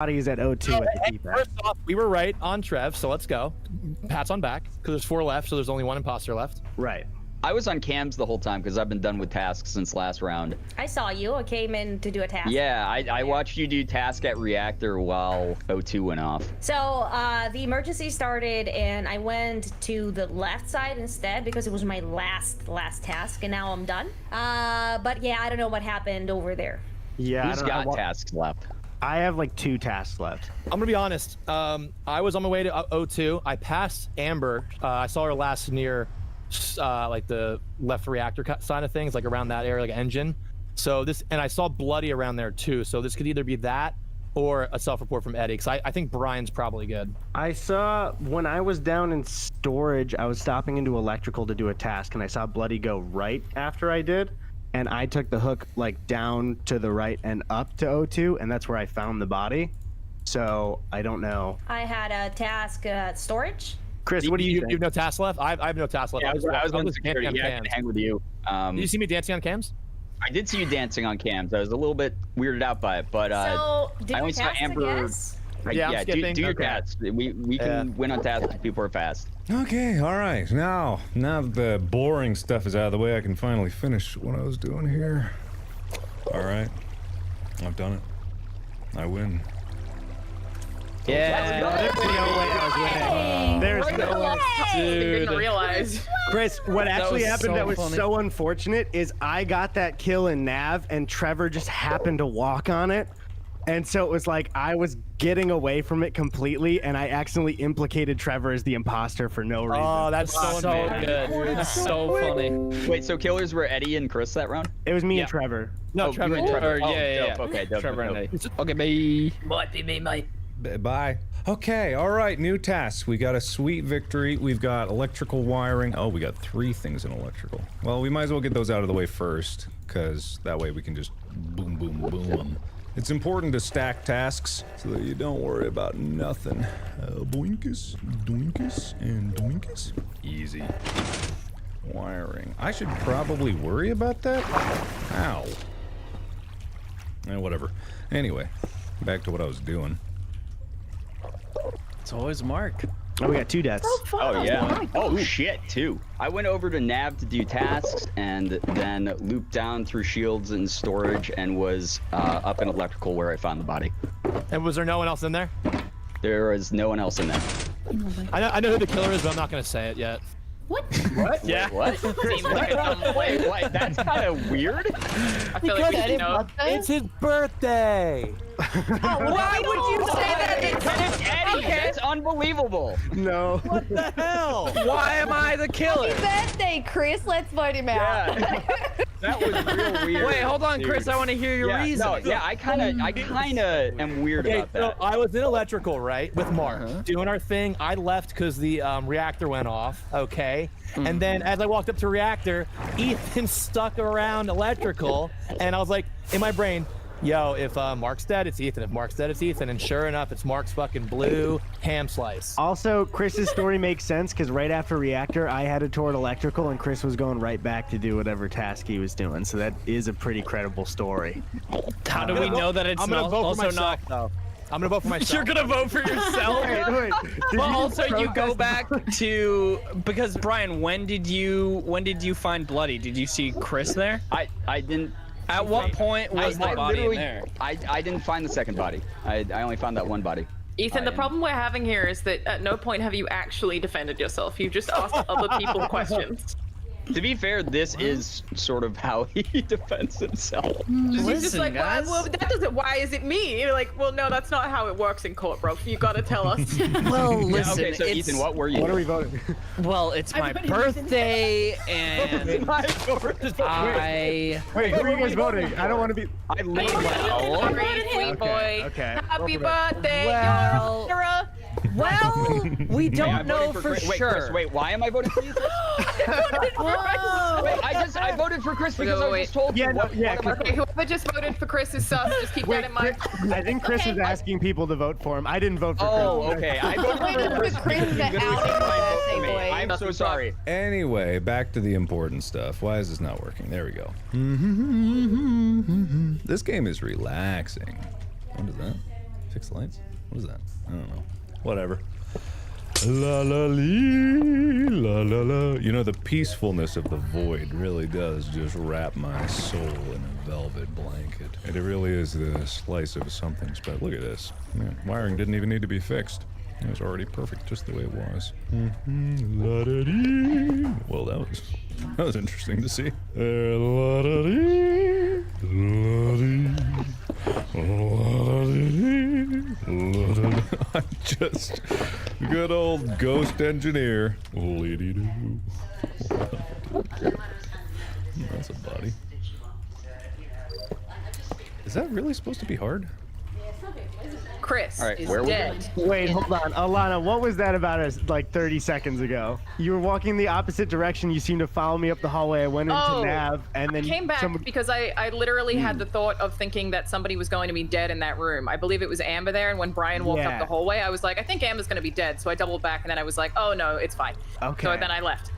bodies at O2 at the keypad. First off, we were right on Trev, so let's go. Pats on back, because there's 4 left, so there's only 1 imposter left. Right. I was on cams the whole time because I've been done with tasks since last round. I saw you. I came in to do a task. Yeah, I watched you do task at reactor while O2 went off. So the emergency started, and I went to the left side instead because it was my last task, and now I'm done. But yeah, I don't know what happened over there. Yeah. Who's got tasks left? I have like 2 tasks left. I'm gonna be honest. I was on my way to O2. I passed Amber. I saw her last near like the left reactor side of things, like around that area, like engine. So this, and I saw Bloody around there too. So this could either be that or a self-report from Eddie, because I think Brian's probably good. I saw when I was down in storage, I was stopping into electrical to do a task, and I saw Bloody go right after I did. And I took the hook like down to the right and up to O2, and that's where I found the body. So I don't know. I had a task storage. Chris, what do you You have no tasks left? I have no tasks left. Yeah, I was on just security. dancing Yeah, I on can cams. hang with you. Did you see me dancing on cams? I did see you dancing on cams. I was a little bit weirded out by it, but So did I you only saw task, Amber. I guess? Yeah, I'm do skipping. your Okay. tasks. We can win on tasks if people are fast. Okay, all right. Now that the boring stuff is out of the way, I can finally finish what I was doing here. All right, I've done it. I win. Yeah. There's no way. Didn't realize. Chris, what actually was happened so that was funny. so unfortunate is I got that kill in Nav, and Trevor just happened to walk on it. And so it was like I was getting away from it completely, and I accidentally implicated Trevor as the imposter for no reason. Oh, that's so So unfair. good. That's so funny. Wait, so killers were Eddie and Chris that round? It was me Yeah. and Trevor. No, Oh, Trevor. you and Trevor. Oh, yeah. dope. Okay, dope. Trevor dope. and Eddie. Okay, bye. Might be me, mate. Bye. Okay, all right, new tasks. We got a sweet victory. We've got electrical wiring. Oh, we got 3 things in electrical. Well, we might as well get those out of the way first, because that way we can just boom, boom, boom them. It's important to stack tasks so that you don't worry about nothing. Boinkus, doinkus, and doinkus. Easy. Wiring. I should probably worry about that? Ow. Whatever. Anyway, back to what I was doing. It's always Mark. Oh, we got 2 deaths. Oh yeah. Oh shit, 2. I went over to Nav to do tasks and then looped down through shields and storage and was up in electrical where I found the body. And was there no one else in there? There is no one else in there. I know who the killer is, but I'm not gonna say it yet. What? What? Yeah. What? Seems like it's Wait, what? That's kind of weird. I feel like we should know. It's his birthday. Why would you say that? It's Eddie. That's unbelievable. No. What the hell? Why am I the killer? Birthday, Chris. Let's vote him out. Yeah. That was real weird. Wait, hold on, Chris. dude. I want to hear your Yeah, reason. no, yeah, I kind of am weird Okay, about so that. I was in electrical, right, with Mark, doing our thing. I left because the reactor went off, okay? And then as I walked up to reactor, Ethan stuck around electrical, and I was like, in my brain, yo, if Mark's dead, it's Ethan. If Mark's dead, it's Ethan. And sure enough, it's Mark's fucking blue ham slice. Also, Chris's story makes sense because right after reactor, I headed toward electrical, and Chris was going right back to do whatever task he was doing. So that is a pretty credible story. How do we know that it's I'm gonna not vote for also myself, not? though. I'm gonna vote for myself. You're gonna vote for yourself? Wait. Did But also, you go protest- back to because Brian, when did you find Bloody? Did you see Chris there? I didn't. At what point was the body in literally- there? I didn't find the second body. I only found that one body. Ethan, the problem we're having here is that at no point have you actually defended yourself. You just asked other people questions. To be fair, this is sort of how he defends himself. He's just Listen, like, guys. well, that doesn't. Why is it me? You're like, well, no, that's not how it works in court, bro. You gotta tell us. Well, Yeah, listen, okay, so it's, Ethan, what were you? What are we voting? well, it's my Everybody- birthday, and I. Wait, who are you guys voting? I don't want to be. I literally. Sweet boy. Okay. Happy birthday, Well- you're a Well, we Hey, don't I know voted for Chris. Wait, sure. Chris, wait, why am I voting for you? Chris? Whoa. Wait, I voted for Chris because I was Wait. just told Yeah, you. no, What, yeah, what am I- Okay, whoever just voted for Chris is sus. Just keep Wait, that in mind. I think Chris is asking people to vote for him. I didn't vote for Oh, Chris. okay. I voted Waited for for Chris. Chris to Literally out said his my vote birthday for me. boy. I'm so sorry. Anyway, back to the important stuff. Why is this not working? There we go. This game is relaxing. What is that? Fix lights? What is that? I don't know. Whatever. La la lee, la la la. You know, the peacefulness of the void really does just wrap my soul in a velvet blanket. And it really is the slice of something special. Look at this. Man, wiring didn't even need to be fixed. It was already perfect just the way it was. La da dee. Well, that was interesting to see. La da dee, la dee. I'm just good old ghost engineer. That's a body. Is that really supposed to be hard? Chris All right, is where were we? dead. Wait, hold on. Alana, what was that about us like 30 seconds ago? You were walking the opposite direction. You seemed to follow me up the hallway. I went into Oh, Nav, and then Came back someone... because I literally had the thought of thinking that somebody was going to be dead in that room. I believe it was Amber there, and when Brian walked Yeah. up the hallway, I was like, I think Amber's going to be dead. So I doubled back, and then I was like, oh no, it's fine. Okay. So then I left.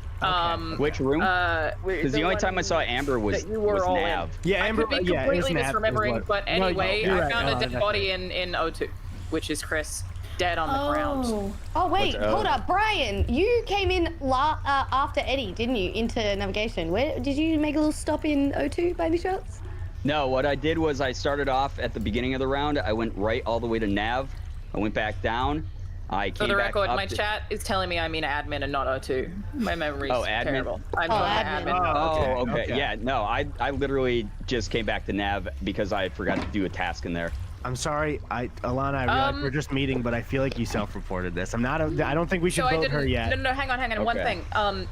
Which room? Because the only one time I saw Amber was that you were all in. Nav. Yeah, Amber. I could be yeah, it was completely Nav, is misremembering, what- but No, anyway, you're I right. found a Oh, dead that's body right. in O2, which is Chris, dead on the ground. Oh wait, What's- hold up, Brian. You came in after Eddie, didn't you, into navigation? Where did you make a little stop in O2 by any chance? No, what I did was I started off at the beginning of the round. I went right all the way to Nav. I went back down. I For came the back record, up my to- chat is telling me I'm in admin and not O2. My memory's Oh, admin? terrible. I'm Oh, not admin. admin. Oh, okay. okay. Yeah, no, I literally just came back to Nav because I forgot to do a task in there. I'm sorry, Alana. I realize we're just meeting, but I feel like you self-reported this. I don't think we should So I vote didn't. her yet. No, hang on. One Okay. thing.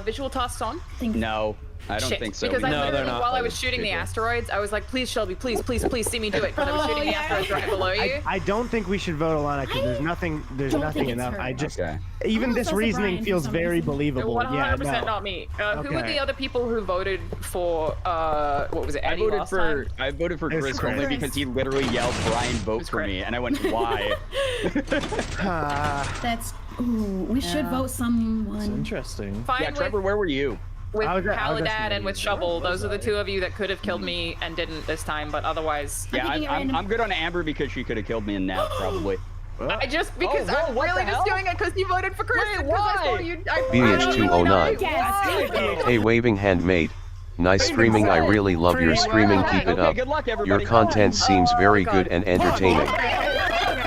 Visual tasks on? No, I don't Shit. think so. Because I We- literally, not. while I was shooting the asteroids, I was like, please, Shelby, please see me do it. Because I was shooting the asteroids right below you. I don't think we should vote Alana because there's nothing don't think it's enough. her. I just Okay. even Almost this also reasoning Brian for feels some very reason. believable. 100% Yeah, no. not me. Who were Okay. the other people who voted for, what was it, I Eddie voted last for time? I voted for It's Chris Chris. only because he literally yelled Brian vote It's for Chris. me, and I went why? That's. Ooh, we should vote someone. Interesting. Fine Yeah, Trevor, with, where were you? with I was at Paladad the and with meeting. Shovel. Those are the two of you that could have killed me and didn't this time, but otherwise... Yeah, thinking I'm random- good on Amber because she could have killed me in Nav probably. I just, because whoa, I'm what really the just hell? doing it because you voted for Chris. Wait, and 'cause I saw why? you. BH209. Yes. Hey, waving handmade. Nice streaming. I really love your streaming. Keep it Okay, up. good luck, Your everybody. content seems very God. good and entertaining.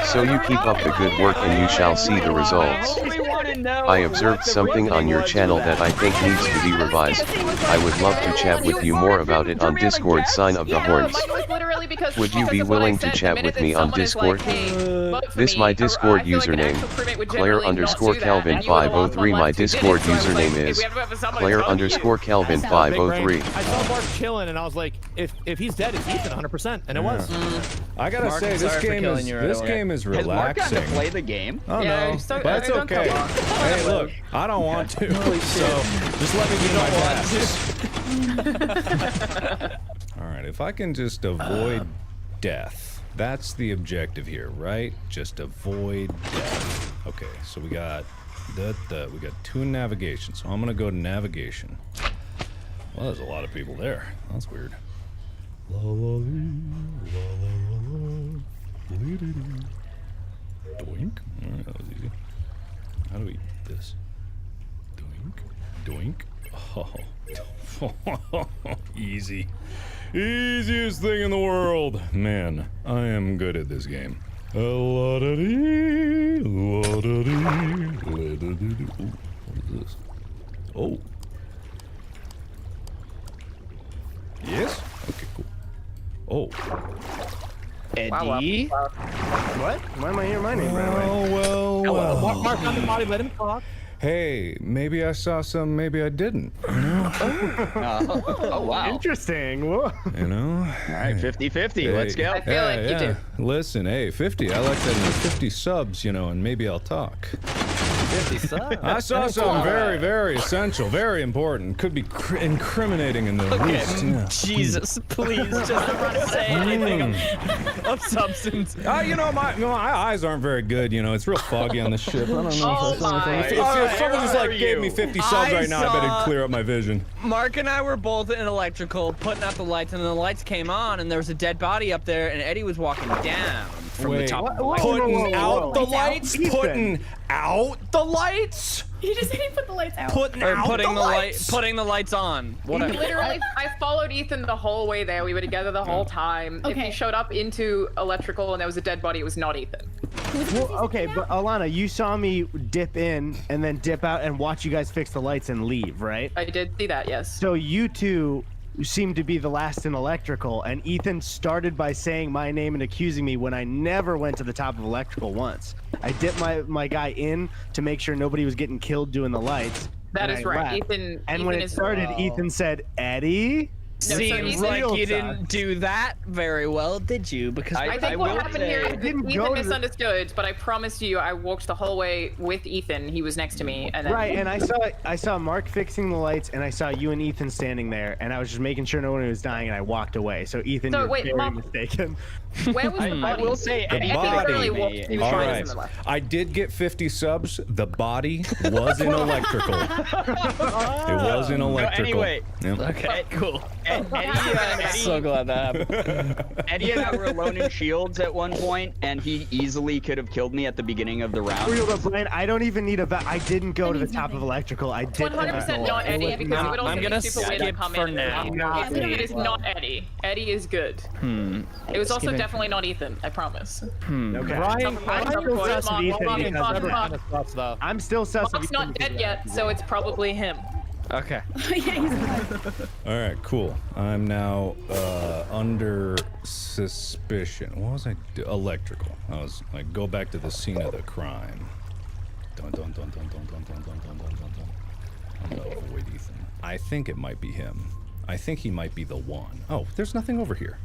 So you keep up the good work and you shall see the results. We want to know I observed what the something on reasoning your was channel for that I think needs to be revised. I would love to chat with you more about it on Discord. Sign of the horns. Mine was literally because, Would you because be of what I willing to said. The chat minute with that me on someone is like, Discord? hey, vote for This me, my I Discord feel like an username. actual crewmate would Claire generally not do that, Kelvin and you were the last 503. one My left who did it, Discord so I was like, username hey, is we have to have someone Claire tell you. Kelvin Big 503. brain. I saw Bart chilling, and I was like, if he's dead, it's Ethan 100%, and it was. I gotta Mark, say, I'm this sorry for game killing is you right away. game is Has Mark gotten relaxing. to play the game? Oh Yeah, no, so- but it's don't come okay. on. Hey, look, I don't want to, so just let me do my tasks. All right, if I can just avoid death, that's the objective here, right? Just avoid death. Okay, so we got we got 2 in navigation, so I'm gonna go to navigation. Well, there's a lot of people there. That's weird. La la lee, la la la la, lee dee dee. Doink. Alright, that was easy. How do we eat this? Doink. Doink. Oh. Easy. Easiest thing in the world. Man, I am good at this game. La-da-dee, la-da-dee, la-da-dee-dee. Ooh, what is this? Oh. Yes? Okay, cool. Oh. Eddie? What? Why am I hearing my name right away? Well. Mark on the body, let him talk. Hey, maybe I saw some, maybe I didn't. You know? Oh wow! Interesting. Whoa. You know? All right, 50-50. Let's go. I feel like you do. Listen, hey, 50. I like that. 50 subs, you know, and maybe I'll talk. 50 subs. I saw something very, very essential, very important. Could be incriminating in the least. Yeah. Jesus, please, just don't say anything of substance. You know, my eyes aren't very good. You know, it's real foggy on the ship. I don't know. Oh if that's my. anything. If Alright, someone just where like are gave me you? 50 subs right now, I bet it'd clear up my vision. Mark and I were both in electrical, putting out the lights, and then the lights came on, and there was a dead body up there, and Eddie was walking down. from the Wait, top. of the whoa, light. whoa, Putting whoa, out the whoa. lights? Ethan. Putting out the lights? He just said he put the lights out. Putting Or out putting the lights? putting the lights on. Whatever. Literally, I followed Ethan the whole way there. We were together the whole time. If Okay. he showed up into electrical and there was a dead body, it was not Ethan. Well, okay, but Alana, you saw me dip in and then dip out and watch you guys fix the lights and leave, right? I did see that, yes. So you two seem to be the last in electrical, and Ethan started by saying my name and accusing me when I never went to the top of electrical once. I dipped my guy in to make sure nobody was getting killed doing the lights. That and is I right. left. Ethan. And Ethan when it is started, Ethan said, Eddie? so Seems Ethan- like you Real didn't do that very well, did you? Because I think what happened here is didn't that go Ethan to the- misunderstood, but I promise you, I walked the whole way with Ethan. He was next to me, and then Right, and I saw Mark fixing the lights, and I saw you and Ethan standing there, and I was just making sure no one was dying, and I walked away. So Ethan, So, you're wait, very Mark- mistaken. where was the I body? will say, The Eddie Eddie body. literally walked. He was All trying right. to the left. I did get 50 subs. The body was in electrical. It was in electrical. anyway. Yep. Okay, cool. Eddie, So glad that happened. Eddie and I were alone in shields at one point, and he easily could have killed me at the beginning of the round. Real though, Brian, I don't even need I didn't go to the top of electrical. I did. 100% not Eddie, because it would also I'm gonna be super weird to skip come for in. now. It is not Eddie. Eddie is good. It was also definitely not Ethan. I promise. Okay. Brian, I'm still sus of Ethan Mark, because Mark, everyone- Mark. kind of stuff though. I'm still sus of Mark's Ethan not because dead of yet, so it's probably him. Okay. Yeah, he's alive. All right, cool. I'm now under suspicion. What was I do? Electrical. I was like, go back to the scene of the crime. Dun dun dun dun dun dun dun dun dun dun dun dun. I'm gonna avoid Ethan. I think it might be him. I think he might be the one. Oh, there's nothing over here.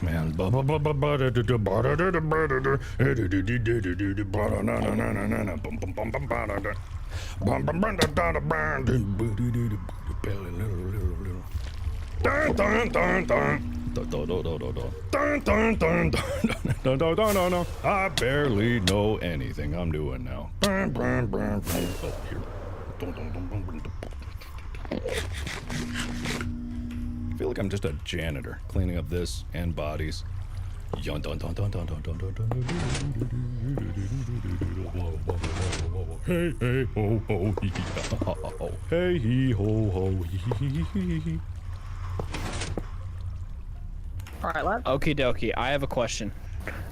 Man. I barely know anything I'm doing now. Oh, here. I feel like I'm just a janitor cleaning up this and bodies. Hey, hey, ho, ho, hee, hee, ha, ha, ho. Hey, hee, ho, ho, hee, hee, hee, hee. All right, lad. Okie dokie. I have a question.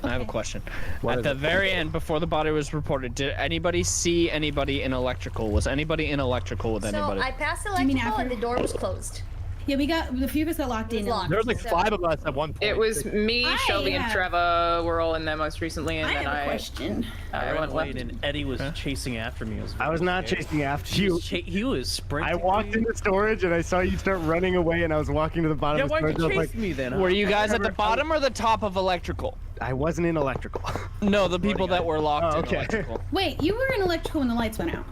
At the very end, before the body was reported, did anybody see anybody in electrical? Was anybody in electrical with So anybody? I passed You mean electrical and after? the door was closed. Yeah, a few of us got locked in. locked. There was like So- 5 of us at one point. It was me, I Shelby, and have- Trevor were all in there most recently, and I then have a question. I went left. and Eddie was chasing after me. I was not chasing after you. He was sprinting. I walked into storage and I saw you start running away, and I was walking to the bottom Yeah, of the why'd storage. you I was chase like, me then? Were you guys at the never- bottom or the top of electrical? I wasn't in electrical. No, the people that were locked Oh, in okay. electrical. Wait, you were in electrical when the lights went out.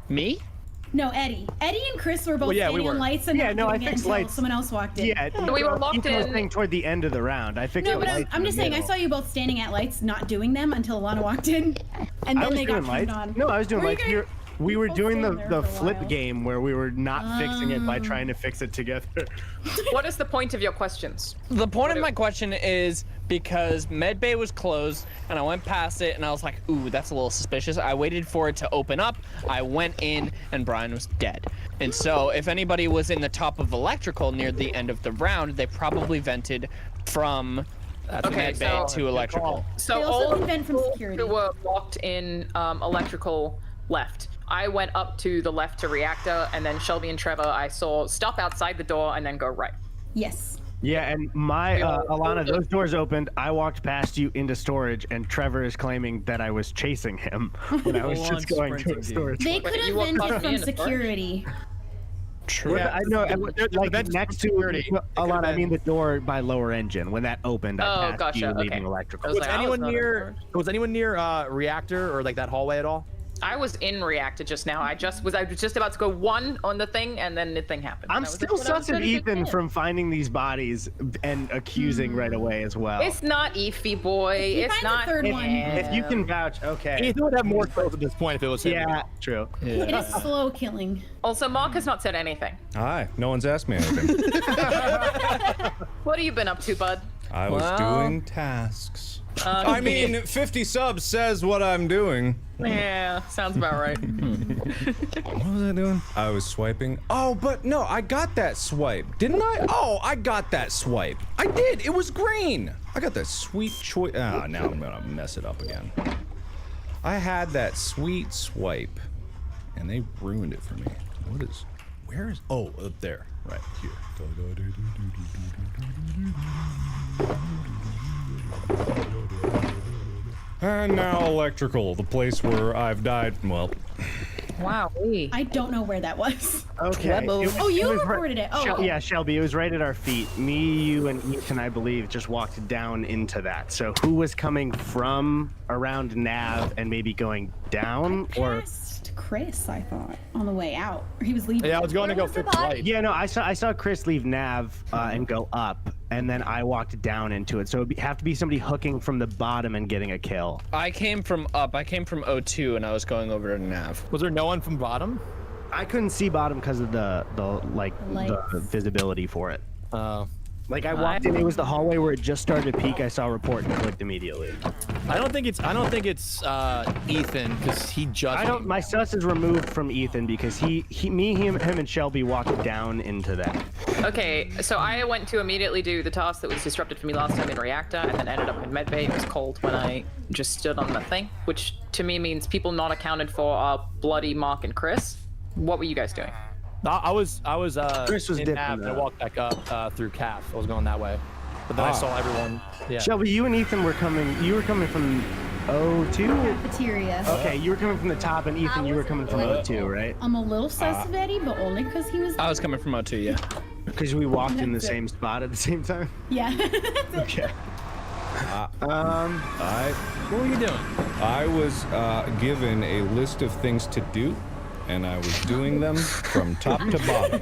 Me? No, Eddie. Eddie and Chris were both Well, yeah, we standing on were. lights and Yeah, not no, I doing it fixed until lights. someone else walked in. Yeah, We were locked Ethan was in- saying toward the end of the round. I fixed No, the but lights I'm in just the saying, I middle. saw you both standing at lights, not doing them until Alana walked in, and I then was they doing got turned lights. on. No, I was doing Were you lights. guys- We were both doing staying there the for a flip while. game where we were not fixing it by trying to fix it together. What is the point of your questions? The point of my question is because medbay was closed and I went past it and I was like, ooh, that's a little suspicious. I waited for it to open up. I went in and Brian was dead. And so if anybody was in the top of electrical near the end of the round, they probably vented from Okay, medbay so- to electrical. So They also all can vent from people security. who were locked in electrical left. I went up to the left to reactor, and then Shelby and Trevor I saw stop outside the door and then go right. Yes. Yeah, and my Alana, those doors opened. I walked past you into storage, and Trevor is claiming that I was chasing him when I was Full-on just going to sprinting, dude. storage. They could you have walked past vented me from in the dark? security. True. Yeah, I know. There's Like events next to from security. Alana, I mean the door by lower engine. When that opened, I Oh, passed gotcha, you okay. leaving electrical. I was Was like, I anyone not near? Was anyone near reactor or like that hallway at all? I was in reactor just now. I was just about to go one on the thing, and then the thing happened. I'm And I was still like, "Well, that was sus of pretty good Ethan plan." from finding these bodies and accusing right away as well. It's not Eefy boy. He It's finds not. a third him. one. If you can vouch, okay. Ethan would have more kills at this point if it was him. Yeah, true. It is slow killing. Also, Mark has not said anything. Hi, no one's asked me anything. What have you been up to, bud? I was Well. doing tasks. I Okay. mean, 50 subs says what I'm doing. Yeah, sounds about right. What was I doing? I was swiping. Oh, but no, I got that swipe, didn't I? Oh, I got that swipe. I did. It was green. I got that sweet choice. Ah, now I'm gonna mess it up again. I had that sweet swipe, and they ruined it for me. What is? Where is? Oh, up there. Right here. And now electrical, the place where I've died. Well, Wow. I don't know where that was. Okay. Rebel. Oh, you it was reported it. Oh. Yeah, Shelby, it was right at our feet. Me, you, and Ethan, I believe, just walked down into that. So who was coming from around Nav and maybe going down, or? Past Chris, I thought, on the way out. Or he was leaving. Yeah, I was going to go fix light. Yeah, no, I saw Chris leave Nav and go up, and then I walked down into it. So it'd have to be somebody hooking from the bottom and getting a kill. I came from up. I came from O2 and I was going over to Nav. Was there no one from bottom? I couldn't see bottom because of the Lights. visibility for it. Like I walked in, it was the hallway where it just started to peak. I saw report and clicked immediately. I don't think it's Ethan because he just. My sus is removed from Ethan because him, and Shelby walked down into that. Okay, so I went to immediately do the task that was disrupted for me last time in reactor, and then ended up in medbay. It was cold when I just stood on the thing, which to me means people not accounted for are Bloody, Mark, and Chris. What were you guys doing? I was Chris was in dipping Nav and I out. walked back up through CAF. I was going that way, but then I saw everyone. Yeah. Shelby, you and Ethan were coming. You were coming from O2. Cafeteria. Okay, you were coming from the top, and Ethan, you were coming from O2, right? I'm a little sus of Eddie, but only because he was. I was coming from O2, yeah. Because we walked in the That's it. same spot at the same time. Yeah. Okay. What were you doing? I was given a list of things to do, and I was doing them from top to bottom.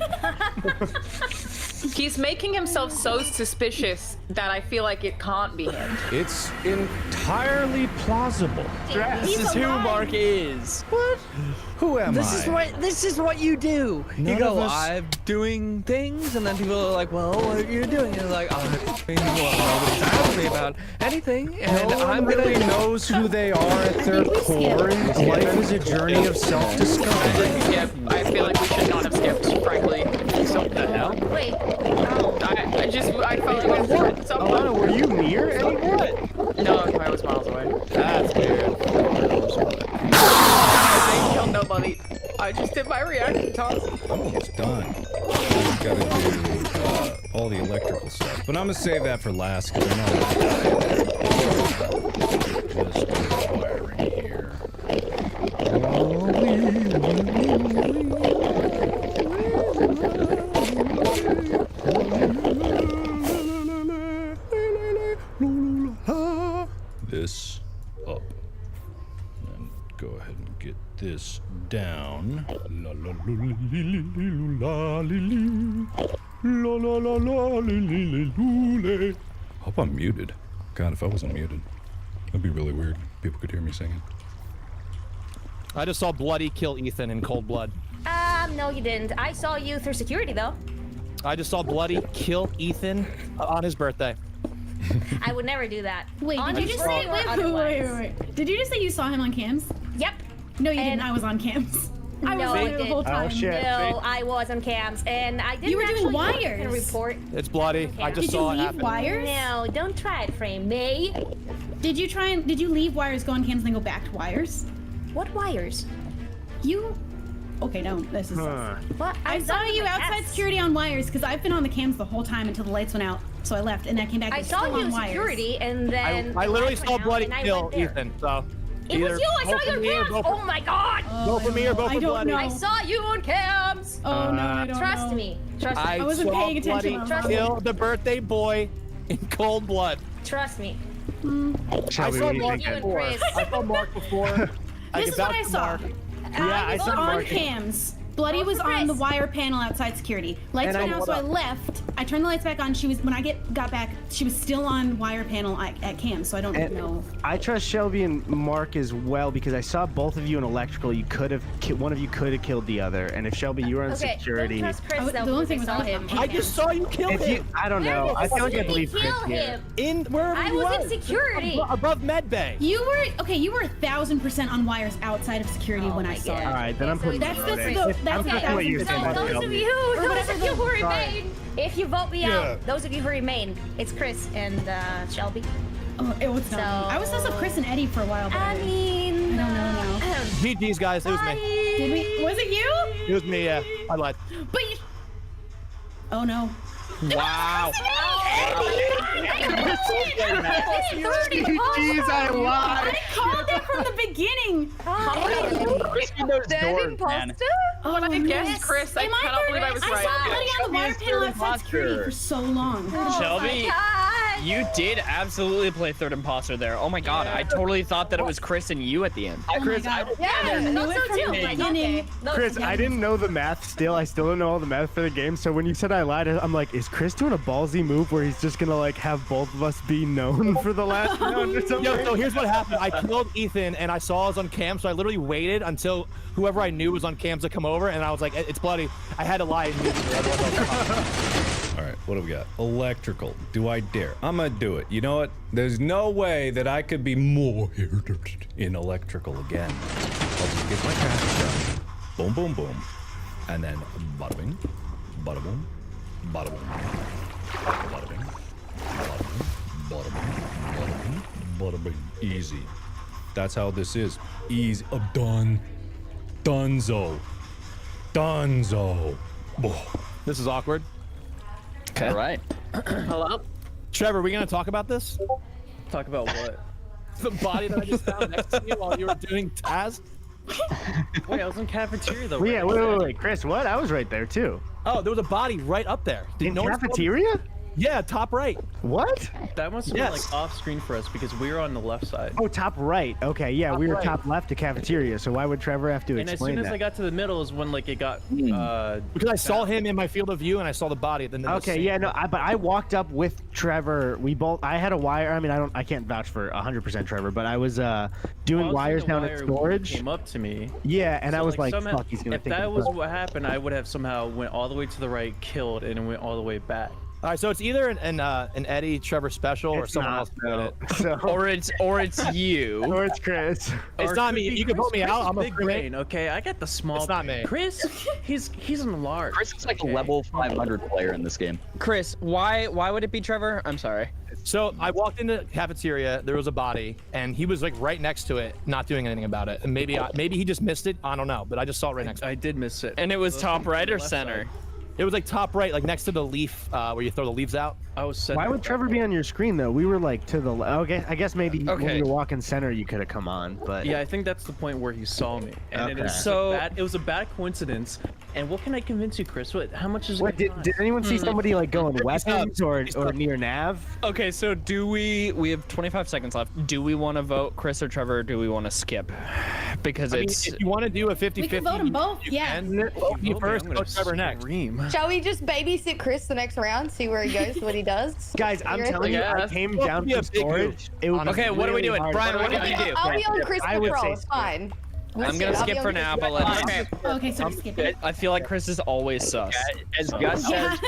He's making himself so suspicious that I feel like it can't be him. It's entirely plausible. This is who Mark is. What? Who am This I? is what you do. None You go, of us- I'm doing things, and then people are like, well, what are you doing? And you're like, nobody's asking me about anything, and No I'm one really gonna. knows who they are at their core. Life is a journey of self-discovery. Yeah, I feel like we should not have skipped, frankly. So, What the hell? Wait. I felt like I was different. Alana, Someone. were you near anyone? No, I was miles away. That's weird. I killed nobody. I just did my reaction task. I'm almost done. I've got to do all the electrical stuff, but I'm gonna save that for last because I know. Just do wiring here. This up. And go ahead and get this down. La la la la la la la la la. Hope I'm muted. God, if I wasn't muted, that'd be really weird. People could hear me singing. I just saw Bloody kill Ethan in cold blood. No, you didn't. I saw you through security though. I just saw Bloody kill Ethan on his birthday. I would never do that. Wait, On did you his just say? birthday or Wait. otherwise. Did you just say you saw him on cams? Yep. No, you And- didn't. I was on cams. I was No, on I there the didn't. whole time. Oh, shit. No, I was on cams, and I didn't You were doing actually wires. open a report. It's Bloody. I just Did you saw it leave happen. wires? No, don't try it, frame me. Did you leave wires, go on cams, then go back to wires? What wires? You. Okay, no, this is. What? I saw you my outside tests. security on wires because I've been on the cams the whole time until the lights went out. So I left and I came back. I and saw still you on in wires. security, and then I the literally lights saw went out, Bloody and I kill went there. Ethan. So It was either you. I vote saw for you on me or cams. vote for- Oh my god. Vote for me or vote I for don't Bloody. know. I saw you on cams. Oh no, I don't Trust know. me. Trust me. I wasn't saw paying attention Bloody on Trust kill the birthday boy in cold blood. Trust me. I Shelby, saw what do you Mark think? You and before. Chris. I saw Mark before. This is what I saw. Yeah, I saw on Mark. cams. Bloody was on the wire panel outside security. Lights And went out, so I left. I turned the lights back on. She was when I got back. She was still on wire panel at cam. So I don't know. I trust Shelby and Mark as well because I saw both of you in electrical. You could have one of you could have killed the other. And if Shelby, you were in security. Don't trust Chris, though, the only because thing was I I saw was him. on I just saw you kill him. I don't know. I feel like I believe Chris kill here. him. In wherever I you was were. in security. Above med bay. You were okay. You were 1,000% on wires outside of security when I saw God. it. All right, then I'm putting. That's Chris. that's I'm what you So said. those of you who remain, if you vote me out, those of you who remain, it's Chris and Shelby. Oh, it was not. So- I was also Chris and Eddie for a while. But I mean, I don't know now. GG's, guys. It was me. Did we? Was it you? It was me, yeah. I lied. But you. Oh no. Wow. Jeez, I lied. I called it from the beginning. Crispy knows doors, man. Oh, I guessed Chris. I Am I cannot believe I was I right. saw Bloody on the wire panel outside security for so long. Shelby, you did absolutely play third imposter there. Oh my god, I totally thought that it was Chris and you at the end. Oh my god. Yeah, I knew thought it so from too. the Like, beginning. okay. No, Chris, I didn't know the math still. I still don't know all the math for the game. So when you said I lied, I'm like, is Chris doing a ballsy move where he's just gonna like have both of us be known for the last round or something? Yo, so here's what happened. I killed Ethan and I saw us on cam, so I literally waited until whoever I knew was on cam to come over, and I was like, it's Bloody. I had to lie immediately. Otherwise I was All right, what do we got? Electrical. Do I dare? I'm gonna do it. You know what? There's no way that I could be more in electrical again. I'll just get my cast done. Boom, boom, boom. And then bada bing, bada boom, bada boom, bada bing, bada bing, bada bing, bada bing, bada bing. Easy. That's how this is. Easy. Done. Dunzo. Dunzo. Oh. This is awkward. All right. Hello? Trevor, are we gonna talk about this? Talk about what? The body that I just found next to you while you were doing tasks? Wait, I was in cafeteria though. Well, yeah, right? wait, Chris, what? I was right there too. Oh, there was a body right up there. Did In no one tell me? cafeteria? Yeah, top right. What? That must have been Yes. like off screen for us because we were on the left side. Oh, top right. Okay, yeah, we were right. top left of cafeteria. So why would Trevor have to And as explain soon as that? I got to the middle is when like it got Because I saw him in my field of view and I saw the body at the end of the Okay, scene. yeah, no, but I walked up with Trevor. We both. I had a wire. I mean, I can't vouch for 100% Trevor, but I was doing wires down at storage. Came up to me. Yeah, and So, I was like, somehow, fuck, he's gonna if think that I'm was fucked. what happened, I would have somehow went all the way to the right, killed, and then went all the way back. All right, so it's either an Eddie Trevor special or It's someone not, else doing it. So, Or it's you. or it's Chris. It's Or not could me. be You can Chris. vote me Chris out. is I'm a big brain, okay? I got the small. It's not brain. me. Chris, he's in the large. Chris is like okay? a level 500 player in this game. Chris, why would it be Trevor? I'm sorry. So I walked into the cafeteria. There was a body, and he was like right next to it, not doing anything about it. And maybe he just missed it. I don't know, but I just saw it right next to it. I did miss it. And it was top right or Left center? side. It was like top right, like next to the leaf where you throw the leaves out. I was center. Why would Trevor be on your screen though? We were like to the. Okay, I guess maybe when Okay. you were walking center, you could have come on, but Yeah, I think that's the point where he saw me, and Okay. it is So- it was a bad coincidence. And what can I convince you, Chris? How much is it? What, gonna did anyone see somebody like going weapons or up. near Nav? Okay, so we have 25 seconds left. Do we want to vote Chris or Trevor, or do we want to skip? Because I mean, it's if you want to do a 50-50, We can vote them both. Yeah. vote me first, I'm gonna vote Trevor next. scream. Shall we just babysit Chris the next round? See where he goes, what he does? Guys, I'm You telling you, I Yes. came Well, down be a from big storage. It would be Okay, what are we really doing? hard. Brian, what do we do? I'll be on Chris I would Control. say It's fine. We'll I'm gonna I'll be skip on for Chris now, but Control. let's. Okay, so we're skipping. I feel like Chris is always sus. As Gus says,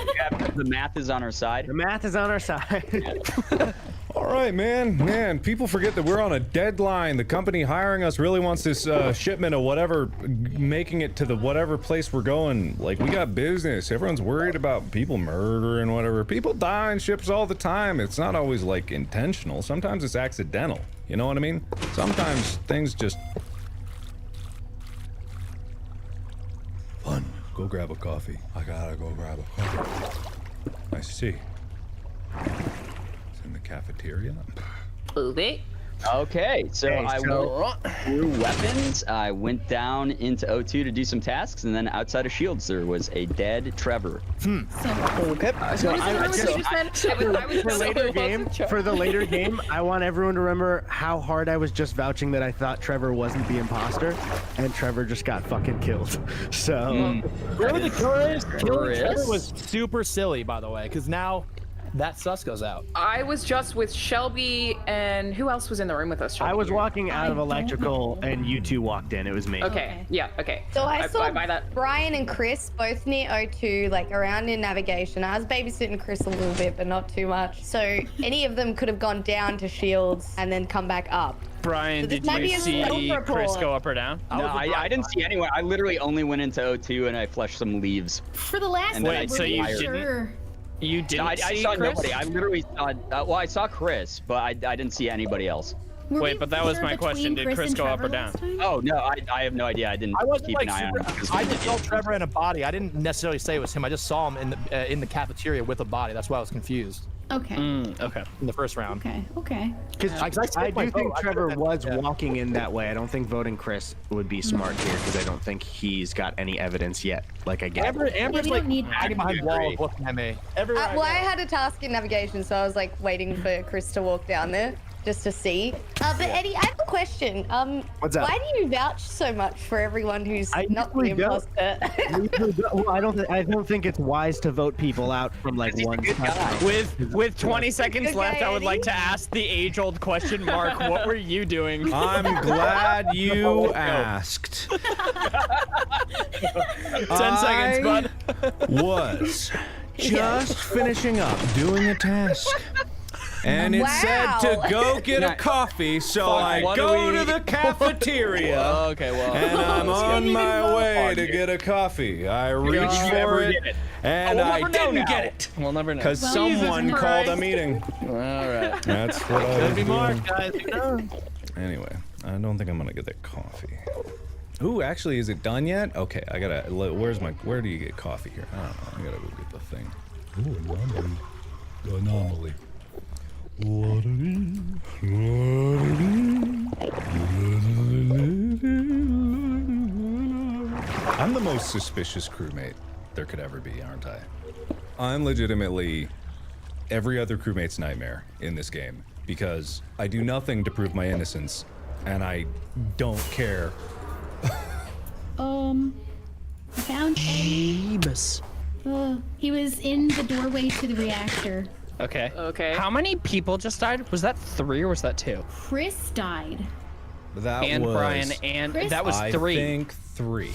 the math is on our side. The math is on our side. All right, man. People forget that we're on a deadline. The company hiring us really wants this shipment of whatever, making it to the whatever place we're going. Like, we got business. Everyone's worried about people murdering whatever. People die on ships all the time. It's not always like intentional. Sometimes it's accidental. You know what I mean? Sometimes things just. Fun. Go grab a coffee. I gotta go grab a coffee. I see. It's in the cafeteria. Move it. Okay, so Okay, I so- went through weapons. I went down into O2 to do some tasks, and then outside of Shields there was a dead Trevor. Okay. So What I was just- you just said? I was for later game, for the later game, I want everyone to remember how hard I was just vouching that I thought Trevor wasn't the imposter, and Trevor just got fucking killed. So Whoever the killer is, killing Chris? Trevor was super silly, by the way, because now that sus goes out. I was just with Shelby, and who else was in the room with us? Shelby? I was You- walking out of I don't electrical, know. and you two walked in. It was me. Okay. Yeah. Okay. So I saw I buy that. Brian and Chris both near O2, like around in navigation. I was babysitting Chris a little bit, but not too much. So any of them could have gone down to Shields and then come back up. Brian, So this did might be you a see stealth Chris report. go up or down? No, I didn't see anyone. I literally only went into O2 and I flushed some leaves. For the last And one, then I we're so you pretty didn't- sure. You didn't I see saw Chris? nobody. I literally saw. Well, I saw Chris, but I didn't see anybody else. Were Wait, we but that was sure my question. between Did Chris and go up or Trevor down? last time? Oh no, I have no idea. I didn't I wasn't keep like an eye on him. super. because I we just did. saw Trevor in a body. I didn't necessarily say it was him. I just saw him in the cafeteria with a body. That's why I was confused Okay. Okay. in the first round. Okay. Okay. Because I saved my do think vote. I Trevor could've- was yeah. walking in that way. I don't think voting Chris would be smart here because I don't think he's got any evidence yet. Like I get. Amber's we like don't need- hiding behind walls looking at me. Everywhere Well, I I go. had a task in navigation, so I was like waiting for Chris to walk down there just to see. But Eddie, I have a question. What's up? Why do you vouch so much for everyone who's I not the usually don't. imposter? Well, I don't think it's wise to vote people out from like He's a one. good guy. With 20 seconds Good left, guy, I would like Eddie. to ask the age-old question, Mark. What were you doing? I'm glad you asked. 10 seconds, bud. Was just finishing up doing a task. And it said to Wow. go get a coffee, so Fuck, I what do go we- to the cafeteria. Okay, well. And I'm on my way to get a coffee. I reach you for ever it, get it? and we'll I never know didn't now. get it We'll never know. because Well, someone Jesus called a Christ. meeting. All right. That's what I was Be Mark, doing. guys. You know? Anyway, I don't think I'm gonna get that coffee. Ooh, actually, is it done yet? Okay, I gotta. Where do you get coffee here? I don't know. I gotta go get the thing. Ooh, anomaly. I'm the most suspicious crewmate there could ever be, aren't I? I'm legitimately every other crewmate's nightmare in this game because I do nothing to prove my innocence, and I don't care. I found Eddie. Jeebus. He was in the doorway to the reactor. Okay. Okay. How many people just died? Was that 3 or was that 2? Chris died. That And was, Brian and Chris? that was I 3. think 3.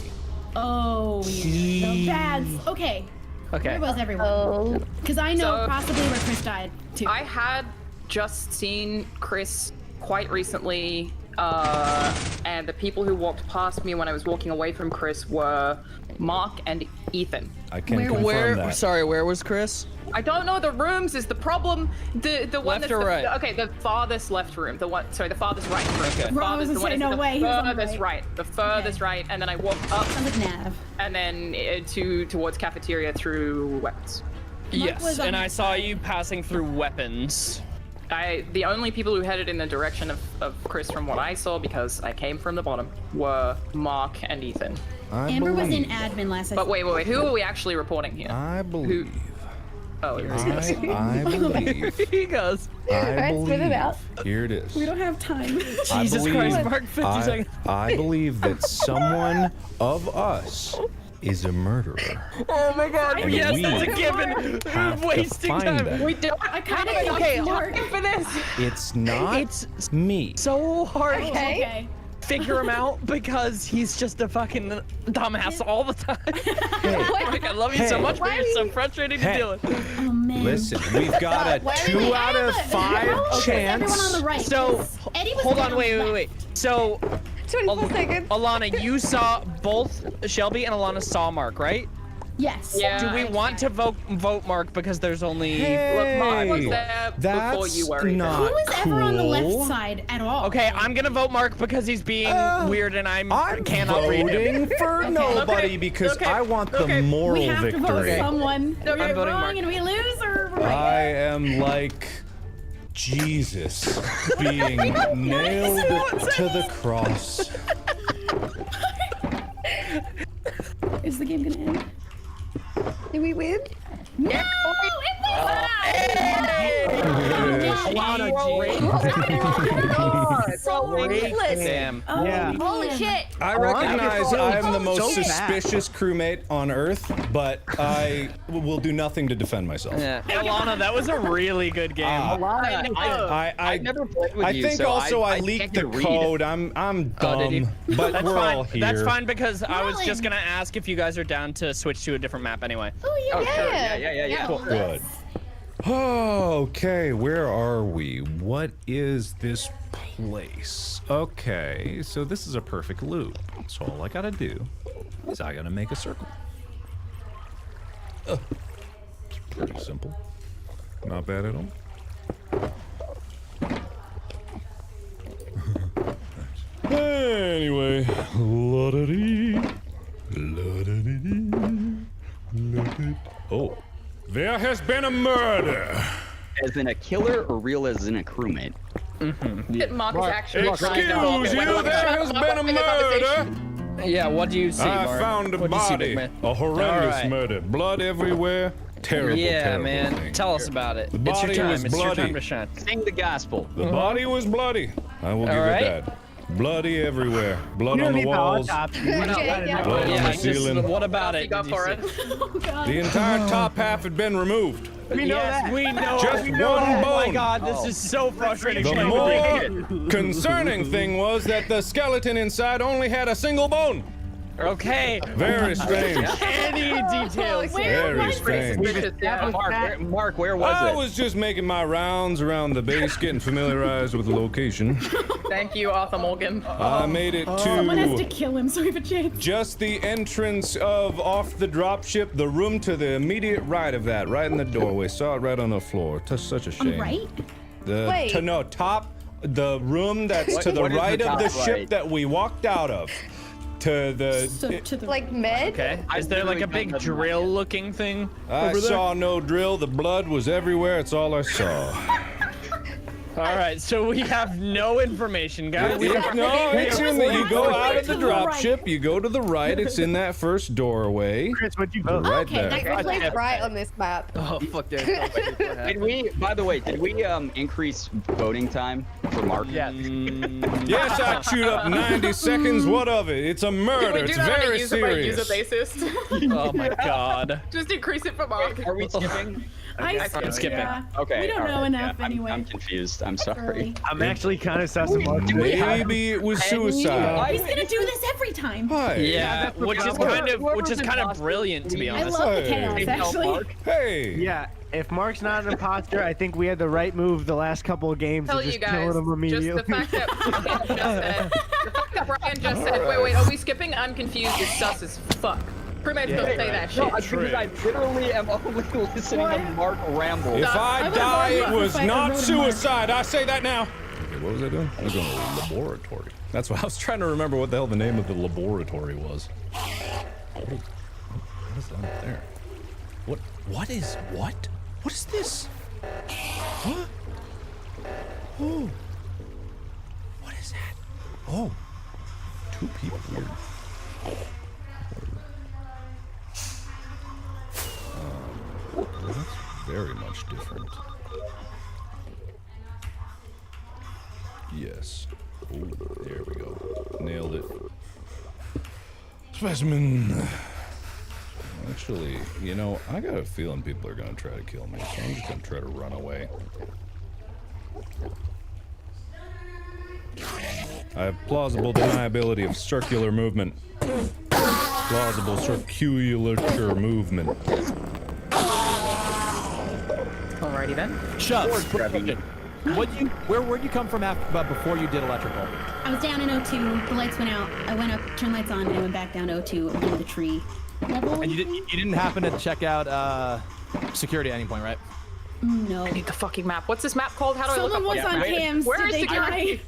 Oh, the bads. Okay. Okay. Where was everyone? Oh, Because I know So- possibly where Chris died too. I had just seen Chris quite recently, and the people who walked past me when I was walking away from Chris were Mark and Ethan. I can Where- confirm Where? that. Sorry, where was Chris? I don't know the rooms is the problem. The one Left that's or the, right? Okay, the farthest left room. The one. Sorry, the farthest right room. Okay. The Well, I was farthest, the gonna one say, is no the way, he was on the furthest right. right. The furthest right, and then I walked up Sounds like Nav. and then towards cafeteria through weapons. Yes, was on and I his saw side. you passing through weapons. The only people who headed in the direction of Chris from what I saw, because I came from the bottom, were Mark and Ethan. I Amber was in believe. admin last I But saw. wait, who are we actually reporting here? I believe. Oh, you're I believe. He goes. I Alright, spit it believe. out. Here it is. We don't have time. I Jesus believe, Christ, Mark, 50 seconds. I believe that someone of us is a murderer. Oh my god, And yes, we that's a given. have to Wasting find time. them. We do. I kind of Okay, Mark. For this. It's not It's me. so hard to okay. figure him out because he's just a fucking dumbass all the time. Like, I love you so Hey. much, but you're so frustrating to Hey. deal with. Oh man. Listen, we've got a Wait, 2 wait, out of 5 How is everyone on chance. the right? So, Eddie was hold down on, wait. left. So, 24 seconds. Alana, you saw both Shelby and Alana saw Mark, right? Yes. Yeah. Do we want to vote Mark because there's only... Hey, Mark was there before you were. that's not Who was ever on the left cool. side at all? Okay, I'm gonna vote Mark because he's being weird and I'm cannot read him. voting for nobody because okay, I want okay. the moral We have to vote victory. someone. If I'm we're voting wrong Mark. and we lose, or we're I right. am like Jesus being nailed to the cross. Is the game gonna end? Did we win? No, it was so ridiculous. Damn. Yeah. Holy shit. I recognize I'm the most so bad. suspicious crewmate on Earth, but I will do nothing to defend myself. Yeah. Alana, that was a really good game. I never played with I you, think so also I can't leaked the read. code. I'm Oh, did you? dumb, but That's we're fine. all here. That's fine because I was Rolling. just gonna ask if you guys are down to switch to a different map anyway. Oh, Oh, yeah. sure. Yeah. Cool. Good. Okay, where are we? What is this place? Okay, so this is a perfect loop. So all I gotta do is I gotta make a circle. It's pretty simple. Not bad at all. Anyway, la-da-dee, la-da-dee, la-da-dee. Oh, there has been a murder. As in a killer or real as in a crewmate? Mark is actually Excuse you, there has been a murder. Yeah, what do you see, I Mark? found a What do you see, body. big man? A horrendous Alright. murder. Blood everywhere. Terrible, Yeah, terrible man. thing. Tell us about it. The It's your body time. was It's your time bloody. to shine. Sing the gospel. The body was bloody. I will give Alright. it that. Bloody everywhere. Blood You on don't the need walls. the autopsy. Blood on Yeah, the just, ceiling. what about it? Go Did you for see? it. Oh god. The entire top half had been removed. We know that. We know. Just we know one that. Oh my bone. god, this is so frustrating. The more concerning thing was that the skeleton inside only had a single bone. Okay. Very strange. Any details? Very strange. Suspicious, yeah. Mark, where was I it? was just making my rounds around the base, getting familiarized with the location. Thank you, Arthur Morgan. I made it Someone has to to kill him so we have a chance. just the entrance of off the dropship, the room to the immediate right of that, right in the doorway. Saw it right on the floor. Such a shame. Right? The Wait. no top, the room that's to the what is the right of the top ship right? that we walked out of. To the. So to the Like med? Okay. Is there like a big drill-looking thing? I saw no drill. The blood was everywhere. It's all I saw. All right, so we have no information, guys. No, it's in the, you go out of the To the right. dropship. You go to the right. It's in that first doorway. Chris, what'd you vote? Right Okay, there. like we played right on this map. Oh fuck that. Did we, by the way, did we increase voting time for Mark? Yes. Yes, I chewed up 90 seconds. What of it? It's a Can murder. we do It's that on a very user by user serious. basis? Oh my god. Just increase it for Mark. Are we skipping? I I'm skipping. Yeah. Okay. We don't all know right, enough yeah, anyway. I'm confused. I'm sorry. Early. I'm actually kind of sus of Mark. Maybe it was suicide. He's gonna do this every time. Hi. Yeah, which is kind of brilliant to be I honest. love the chaos, actually. Hey. Yeah, if Mark's not an imposter, I think we had the right move the last couple of games Tell to you just guys, kill him just immediately. the fact that Brian just said, wait, are we skipping? I'm confused. It's sus as fuck. Crewmates don't say that shit. No, because I literally am only listening to Mark ramble. If I die, it was Fight not the road to suicide. I say that now. Okay, what was I doing? I was going to the laboratory. That's what I was trying to remember what the hell the name of the laboratory was. What is that up there? What? What is what? What is this? Huh? Oh. What is that? Oh. Two people. Weird. Well, that's very much different. Yes. Ooh, there we go. Nailed it. Specimen. Actually, you know, I got a feeling people are gonna try to kill me, so I'm just gonna try to run away. I have plausible deniability of circular movement. Plausible circulature movement. Alrighty then. Shucks. Where'd you come from after, before you did electrical? I was down in O2. The lights went out. I went up, turned lights on, and I went back down to O2 under the tree. Level? And you didn't happen to check out security at any point, right? No. I need the fucking map. What's this map called? How do I Someone look was up on what's cams. Where Did is they security? die?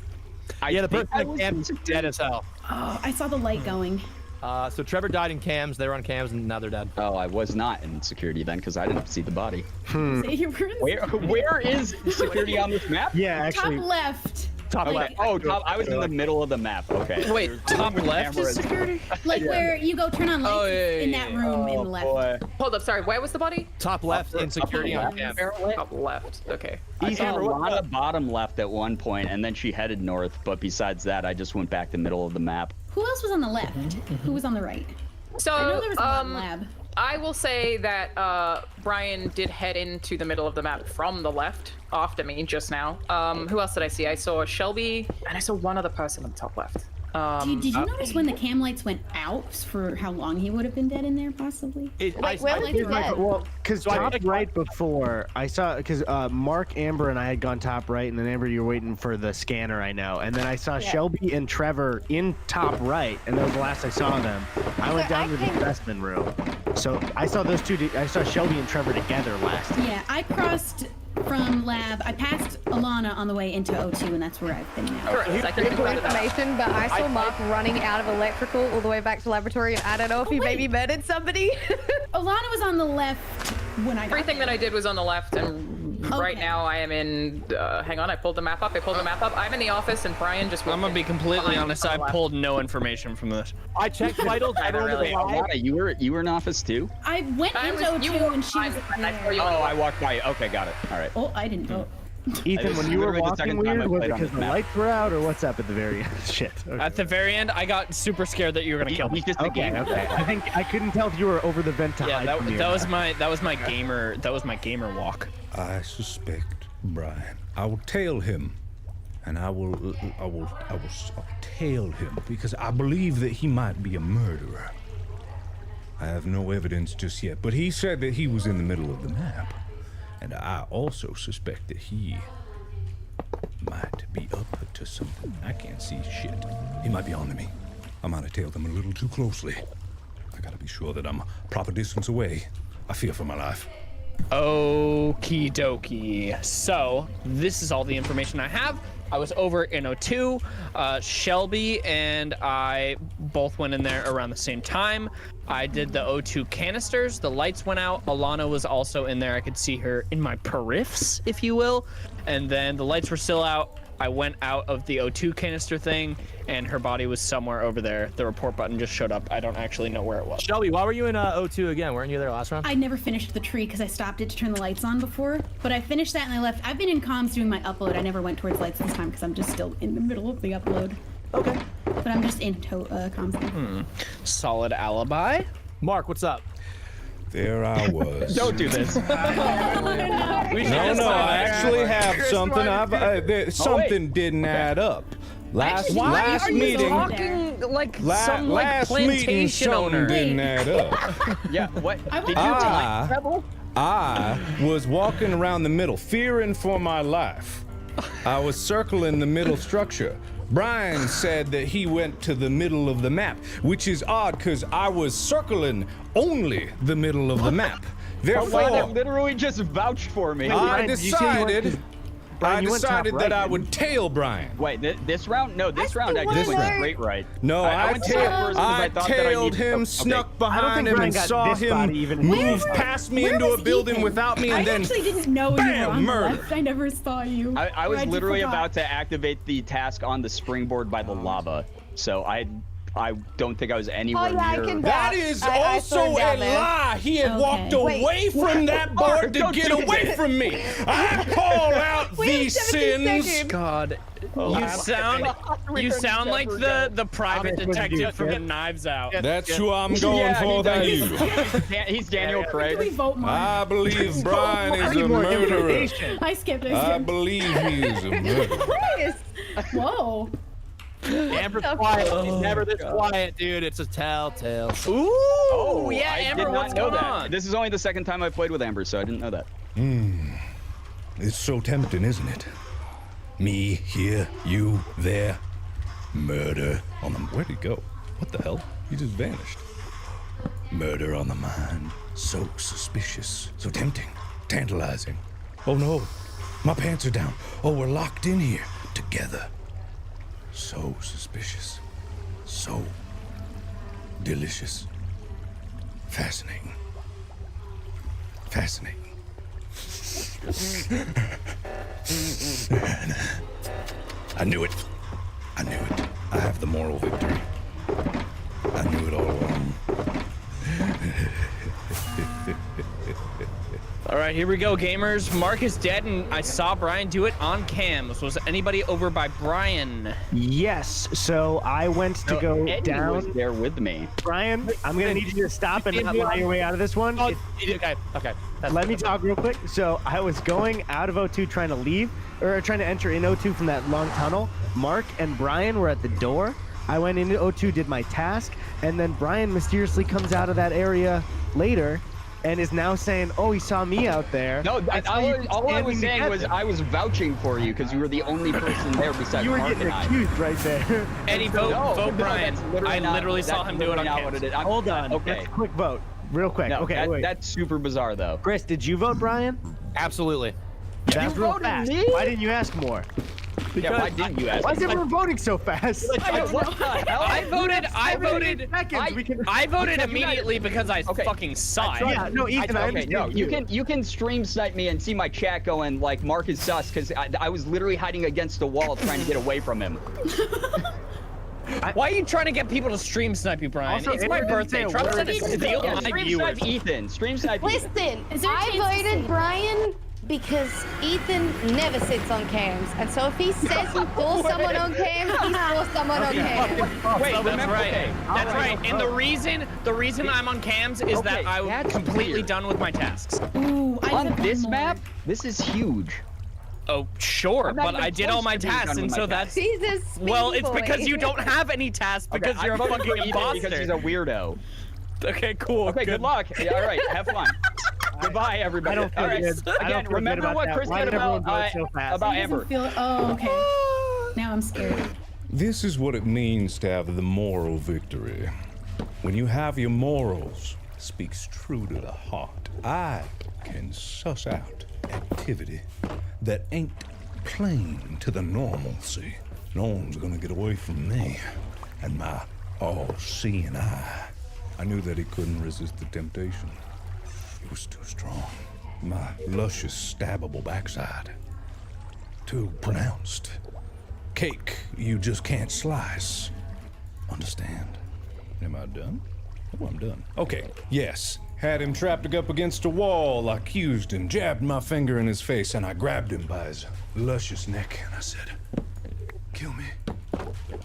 Yeah, the think person I that was camped is dead as hell. Oh, I saw the light going. So Trevor died in cams. They were on cams, and now they're dead. Oh, I was not in security then because I didn't see the body. Say you were in Where is security on this map? Yeah, actually. top left. Top Okay. left. Oh, top. I was in the middle of the map. Okay. Wait, top left is security? Like where you go turn on lights Oh, yeah, in yeah, that yeah. room in the left. Boy. Hold up, sorry. Where was the body? Top left in security on cam. Top left. Okay. I saw Hammer, what's Lana up? bottom left at one point, and then she headed north. But besides that, I just went back to middle of the map. Who else was on the left? Who was on the right? So, I know there was a lab. I will say that Brian did head into the middle of the map from the left after me just now. Who else did I see? I saw Shelby, and I saw one other person on the top left. Did you notice when the cam lights went out for how long he would have been dead in there, possibly? Wait, where was he dead? Well, because So I top picked right before I saw, because Mark, Amber, and I had gone top right, and then Amber, you were waiting for the scanner, I know, and then I saw Shelby and Trevor in top right, and that was the last I saw them. I went down to the specimen room, so I saw those two. I saw Shelby and Trevor together last. Yeah, I crossed from lab. I passed Alana on the way into O2, and that's where I've been now. Correct. I couldn't Critical figure that out. information, but I saw Mark running out of electrical all the way back to laboratory. I don't know if he maybe murdered somebody. Alana was on the left when I got Everything that I did was on the left, and right Okay. now I am in. Hang on, I pulled the map up. I'm in the office, and Brian just. I'm gonna be completely behind honest. on I the left. pulled no information from this. I checked vitals. I don't really. know Lana, you were in office too? I went I into was- you O2 walked and she by was me, and I saw you. Oh, I walked by. Okay, got it. All right. Oh, I didn't vote. Ethan, This when is you were literally the walking second time weird, I've was it played on because this the map. lights were out, or what's up at the very end? Shit. Okay. At the very end, I got super scared that you were gonna kill me. He's just a Okay, gamer. okay. I think I couldn't tell if you were over the vent to Yeah, hide from you. that was my gamer walk. I suspect Brian. I will tail him, and I'll tail him because I believe that he might be a murderer. I have no evidence just yet, but he said that he was in the middle of the map, and I also suspect that he might be up to something. I can't see shit. He might be on to me. I might have tailed him a little too closely. I gotta be sure that I'm a proper distance away. I fear for my life. Okie dokie. So, this is all the information I have. I was over in O2. Shelby and I both went in there around the same time. I did the O2 canisters. The lights went out. Alana was also in there. I could see her in my periffs, if you will. And then the lights were still out. I went out of the O2 canister thing, and her body was somewhere over there. The report button just showed up. I don't actually know where it was. Shelby, why were you in O2 again? Weren't you there last round? I never finished the tree because I stopped it to turn the lights on before, but I finished that and I left. I've been in comms doing my upload. I never went towards lights this time because I'm just still in the middle of the upload. Okay. But I'm just in comms now. Solid alibi. Mark, what's up? There I was. Don't do this. No, I actually have something. Something didn't add up. Last meeting, talking like last meeting, plantation something owner? didn't add up. Yeah, what? I Did went you I was walking around the middle, fearing for my life. I was circling the middle structure. Brian said that he went to the middle of the map, which is odd because I was circling only the middle of the map. Brian Therefore, literally just vouched for me. I Brian, did you see what- decided Brian, you went top that right, I didn't would tail Brian. Wait, this round? No, this round I the just one went where- straight right. No, I went top first because I thought that I tailed needed- him, okay. snuck I don't behind think him, Brian and got saw this body him even move moved. past me Where into a was building Ethan? without me, I and then actually didn't know you bam, were on murder. the left. I never saw you. I was Or just literally forgot. about to activate the task on the springboard by the lava, so I don't think I was anywhere yeah, I near. can- that is I saw him also a down there. lie. He had Okay. walked Wait, away from that board to Don't get do away this. from me. I call out We have these 17 sins. seconds. God, you sound like the private detective from Knives Out. That's who I'm going Yeah, for. he That does. you. He's Daniel Can we Craig. vote more? I believe Brian is Need a more murderer. information. I skipped it. I believe he is a murderer. Yes. Whoa. Amber's quiet. She's never this quiet, dude. It's a telltale. Ooh, Oh, yeah, I Amber, did not what's know going that. on? This is only the second time I've played with Amber, so I didn't know that. It's so tempting, isn't it? Me here, you there. Murder on the. Where'd he go? What the hell? He just vanished. Murder on the mind. So suspicious. So tempting. Tantalizing. Oh no. My pants are down. Oh, we're locked in here. Together. So suspicious. So delicious, fascinating, fascinating. I knew it. I knew it. I have the moral victory. I knew it all along. All right, here we go, gamers. Mark is dead, and I saw Brian do it on cams. Was anybody over by Brian? Yes. So I went to go Eddie down. was there with me. Brian, I'm gonna need you to stop and not lie your way out of this one. Oh, okay. Let me talk real quick. So I was going out of O2 trying to leave, or trying to enter in O2 from that long tunnel. Mark and Brian were at the door. I went into O2, did my task, and then Brian mysteriously comes out of that area later and is now saying, oh, he saw me out there. No, all I was saying was together. I was vouching for you because you were the only person there besides You were Mark getting and I. accused right there. Eddie, vote Brian. I literally saw him do it on cams. Hold on. That's Okay. a quick vote. Real quick. No, okay, wait. that's super bizarre though. Chris, did you vote Brian? Absolutely. That's You real voted fast. me? Why didn't you ask more? Yeah, why didn't you ask? Why is everyone voting so fast? What the hell? I voted Seconds. I voted immediately because I fucking saw it. Yeah, no, Ethan, I Okay, understand no, you. you can stream snipe me and see my chat going like Mark is sus because I was literally hiding against a wall trying to get away from him. Why are you trying to get people to stream snipe you, Brian? Also, It's my Aaron didn't birthday. say a Try to word. steal Yeah, my stream viewers. snipe Ethan. Stream snipe Ethan. Listen, Is there a I chance to voted see- Brian because Ethan never sits on cams, and so if he says he saw someone on cams, he saw someone on cams. Wait, That's remember, right. okay. That's right. And the reason I'm on cams is Okay, that I'm that's completely weird. done with my tasks. Ooh, I On have this one more. map, this is huge. Oh, sure, I'm not but even I did all close my to being tasks, done and with so my that's Jesus. well, Speedy it's because boy. you don't have any tasks because Okay, you're I a voted fucking for Ethan because he's a imposter. weirdo. Okay, cool. Okay, good luck. Yeah, all right, have fun. Goodbye, everybody. I don't feel all right. good. I don't Again, feel good remember about what that. Chris Why said did everyone about vote so fast? about He doesn't Amber. feel. Oh, okay. Now I'm scared. This is what it means to have the moral victory. When you have your morals, speaks true to the heart. I can suss out activity that ain't plain to the normalcy. No one's gonna get away from me and my all-seeing eye. I knew that he couldn't resist the temptation. It was too strong. My luscious, stabbable backside. Too pronounced. Cake you just can't slice. Understand? Am I done? Oh, I'm done. Okay, yes. Had him trapped up against a wall. I accused him, jabbed my finger in his face, and I grabbed him by his luscious neck, and I said, kill me.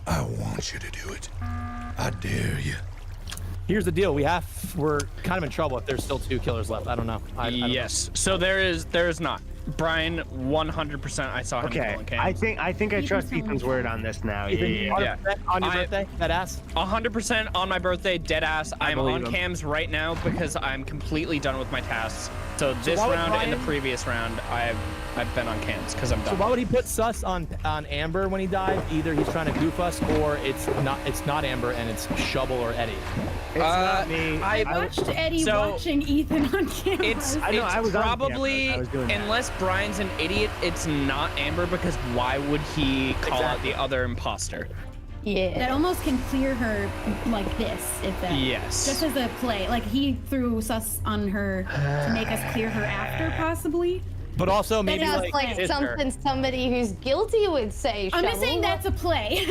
I want you to do it. I dare you. Here's the deal. We're kind of in trouble if there's still 2 killers left. I don't know. I don't know. Yes. So there is not. Brian, 100%. I saw him Okay, killing cams. I think I trust Ethan's word on this now. Yeah. On your I- birthday, that ass. 100% on my birthday, dead ass. I'm believe on him. cams right now because I'm completely done with my tasks. So this why would round and the Brian- previous round, I've been on cams because I'm So done. why would he put sus on Amber when he died? Either he's trying to goof us, or it's not Amber and it's Shovel or Eddie. It's not me. I watched Eddie so- watching Ethan on camera. It's I know, I was on camera. probably I was doing that. unless Brian's an idiot, it's not Amber because why would he call out the other imposter? Yeah. That almost can clear her like this, if that. Yes. Just as a play, like he threw sus on her to make us clear her after, possibly. But also That maybe sounds like sister. something somebody who's guilty would say. I'm just Shovel. saying that's a play.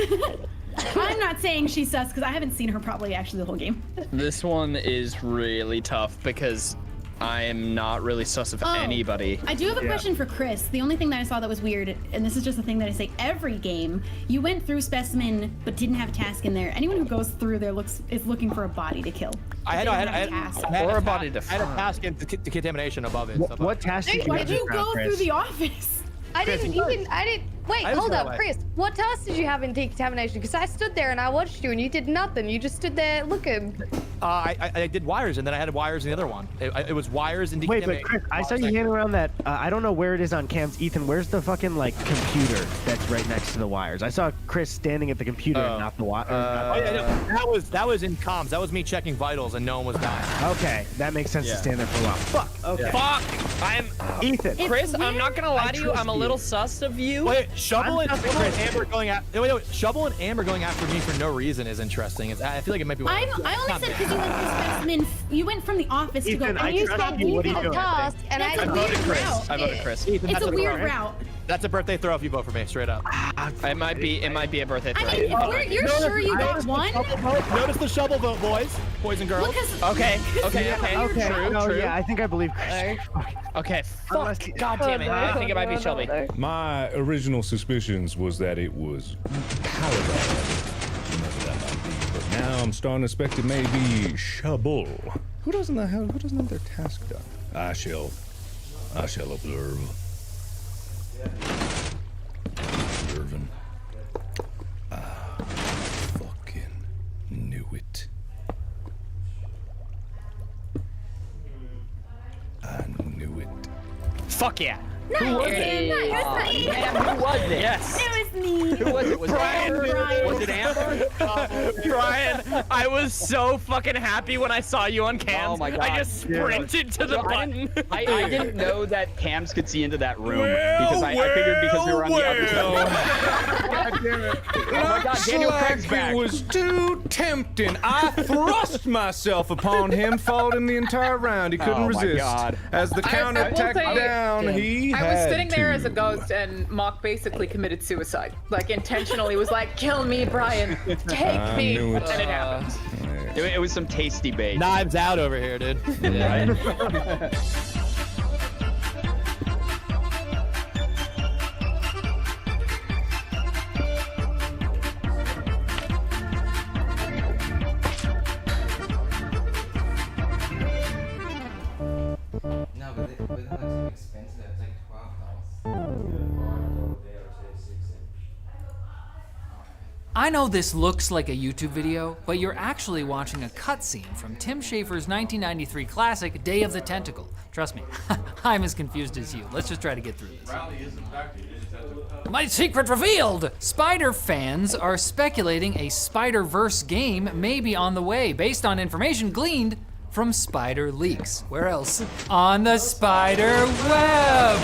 I'm not saying she's sus because I haven't seen her probably actually the whole game. This one is really tough because I am not really sus of Oh. anybody. I do have a question for Chris. The only thing that I saw that was weird, and this is just a thing that I say every game, you went through specimen but didn't have a task in there. Anyone who goes through there is looking for a body to kill. I had Didn't a have a task. Or a body to I had a find. task in decontamination above it. What task did you Why get did you this round, go Chris? through the office? I didn't even. I didn't. Wait, I was hold that up, way. Chris. What task did you have in decontamination? Because I stood there and I watched you and you did nothing. You just stood there looking. I did wires and then I had wires in the other one. It was wires and Wait, decontamination. but Chris, I saw you handing around that. I don't know where it is on cams. Ethan, where's the fucking like computer that's right next to the wires? I saw Chris standing at the computer and not the wire. Oh, yeah, no, that was in comms. That was me checking vitals and no one was dying. Okay, that makes sense to stand there for a while. Fuck. Okay. Fuck! I'm Ethan. Chris. I'm not gonna lie to you. trust I'm a you. little sus of you Wait, Shovel and Amber going after. Wait, Shovel and Amber going after me for no reason is interesting. I feel like it might be. I only said because you went to specimen. You went from the office to go. Ethan, And you said you did a task, and I That's a did weird Chris. route. I voted Chris. It's a weird route. That's a birthday throw if you vote for me, straight up. It might be a birthday throw. I mean, you're sure you got one? Notice the shovel vote, boys and girls. Because Okay. True. Yeah, I think I believe Chris. Okay. Fuck. God damn it. I think it might be Shelby. My original suspicions was that it was Paladin. Whoever that might be, but now I'm starting to suspect it may be Shovel. Who doesn't have their task done? I shall observe. Observing. Fucking knew it. I knew it. Fuck yeah. who was it? Who was it? Yes. It was me. Who was it? Was it Amber? Brian. Was it Amber? Brian, I was so fucking happy when I saw you on cams. Oh my God. I just sprinted to the So button. I didn't know that cams could see into that room because I figured because we were on the other side. God damn it. Oh my God, Daniel Craig's back. It was too tempting. I thrust myself upon him, followed him the entire round. He couldn't Oh my resist. God. As the I will counterattack say- down, he I was had sitting there to. as a ghost, and Mock basically committed suicide. Like, intentionally was like, kill me, Brian. Take I me. knew it. And it happened. It was some tasty bait. Knives out over here, dude. No, but they don't look too expensive. It's like $12. I know this looks like a YouTube video, but you're actually watching a cutscene from Tim Schafer's 1993 classic, Day of the Tentacle. Trust me, I'm as confused as you. Let's just try to get through this. My secret revealed! Spider fans are speculating a Spider-Verse game may be on the way based on information gleaned from Spider Leaks. Where else? On the Spider Web!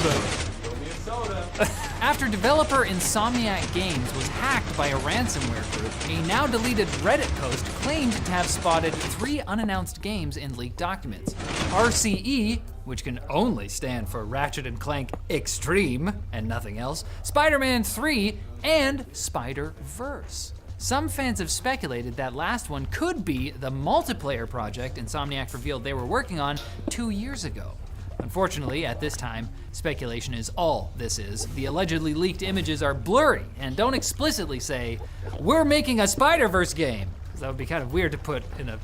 After developer Insomniac Games was hacked by a ransomware group, a now deleted Reddit post claimed to have spotted 3 unannounced games in leaked documents. RCE, which can only stand for Ratchet & Clank Extreme and nothing else, Spider-Man 3, and Spider-Verse. Some fans have speculated that last one could be the multiplayer project Insomniac revealed they were working on 2 years ago. Unfortunately, at this time, speculation is all this is. The allegedly leaked images are blurry and don't explicitly say, we're making a Spider-Verse game. That would be kind of weird to put in a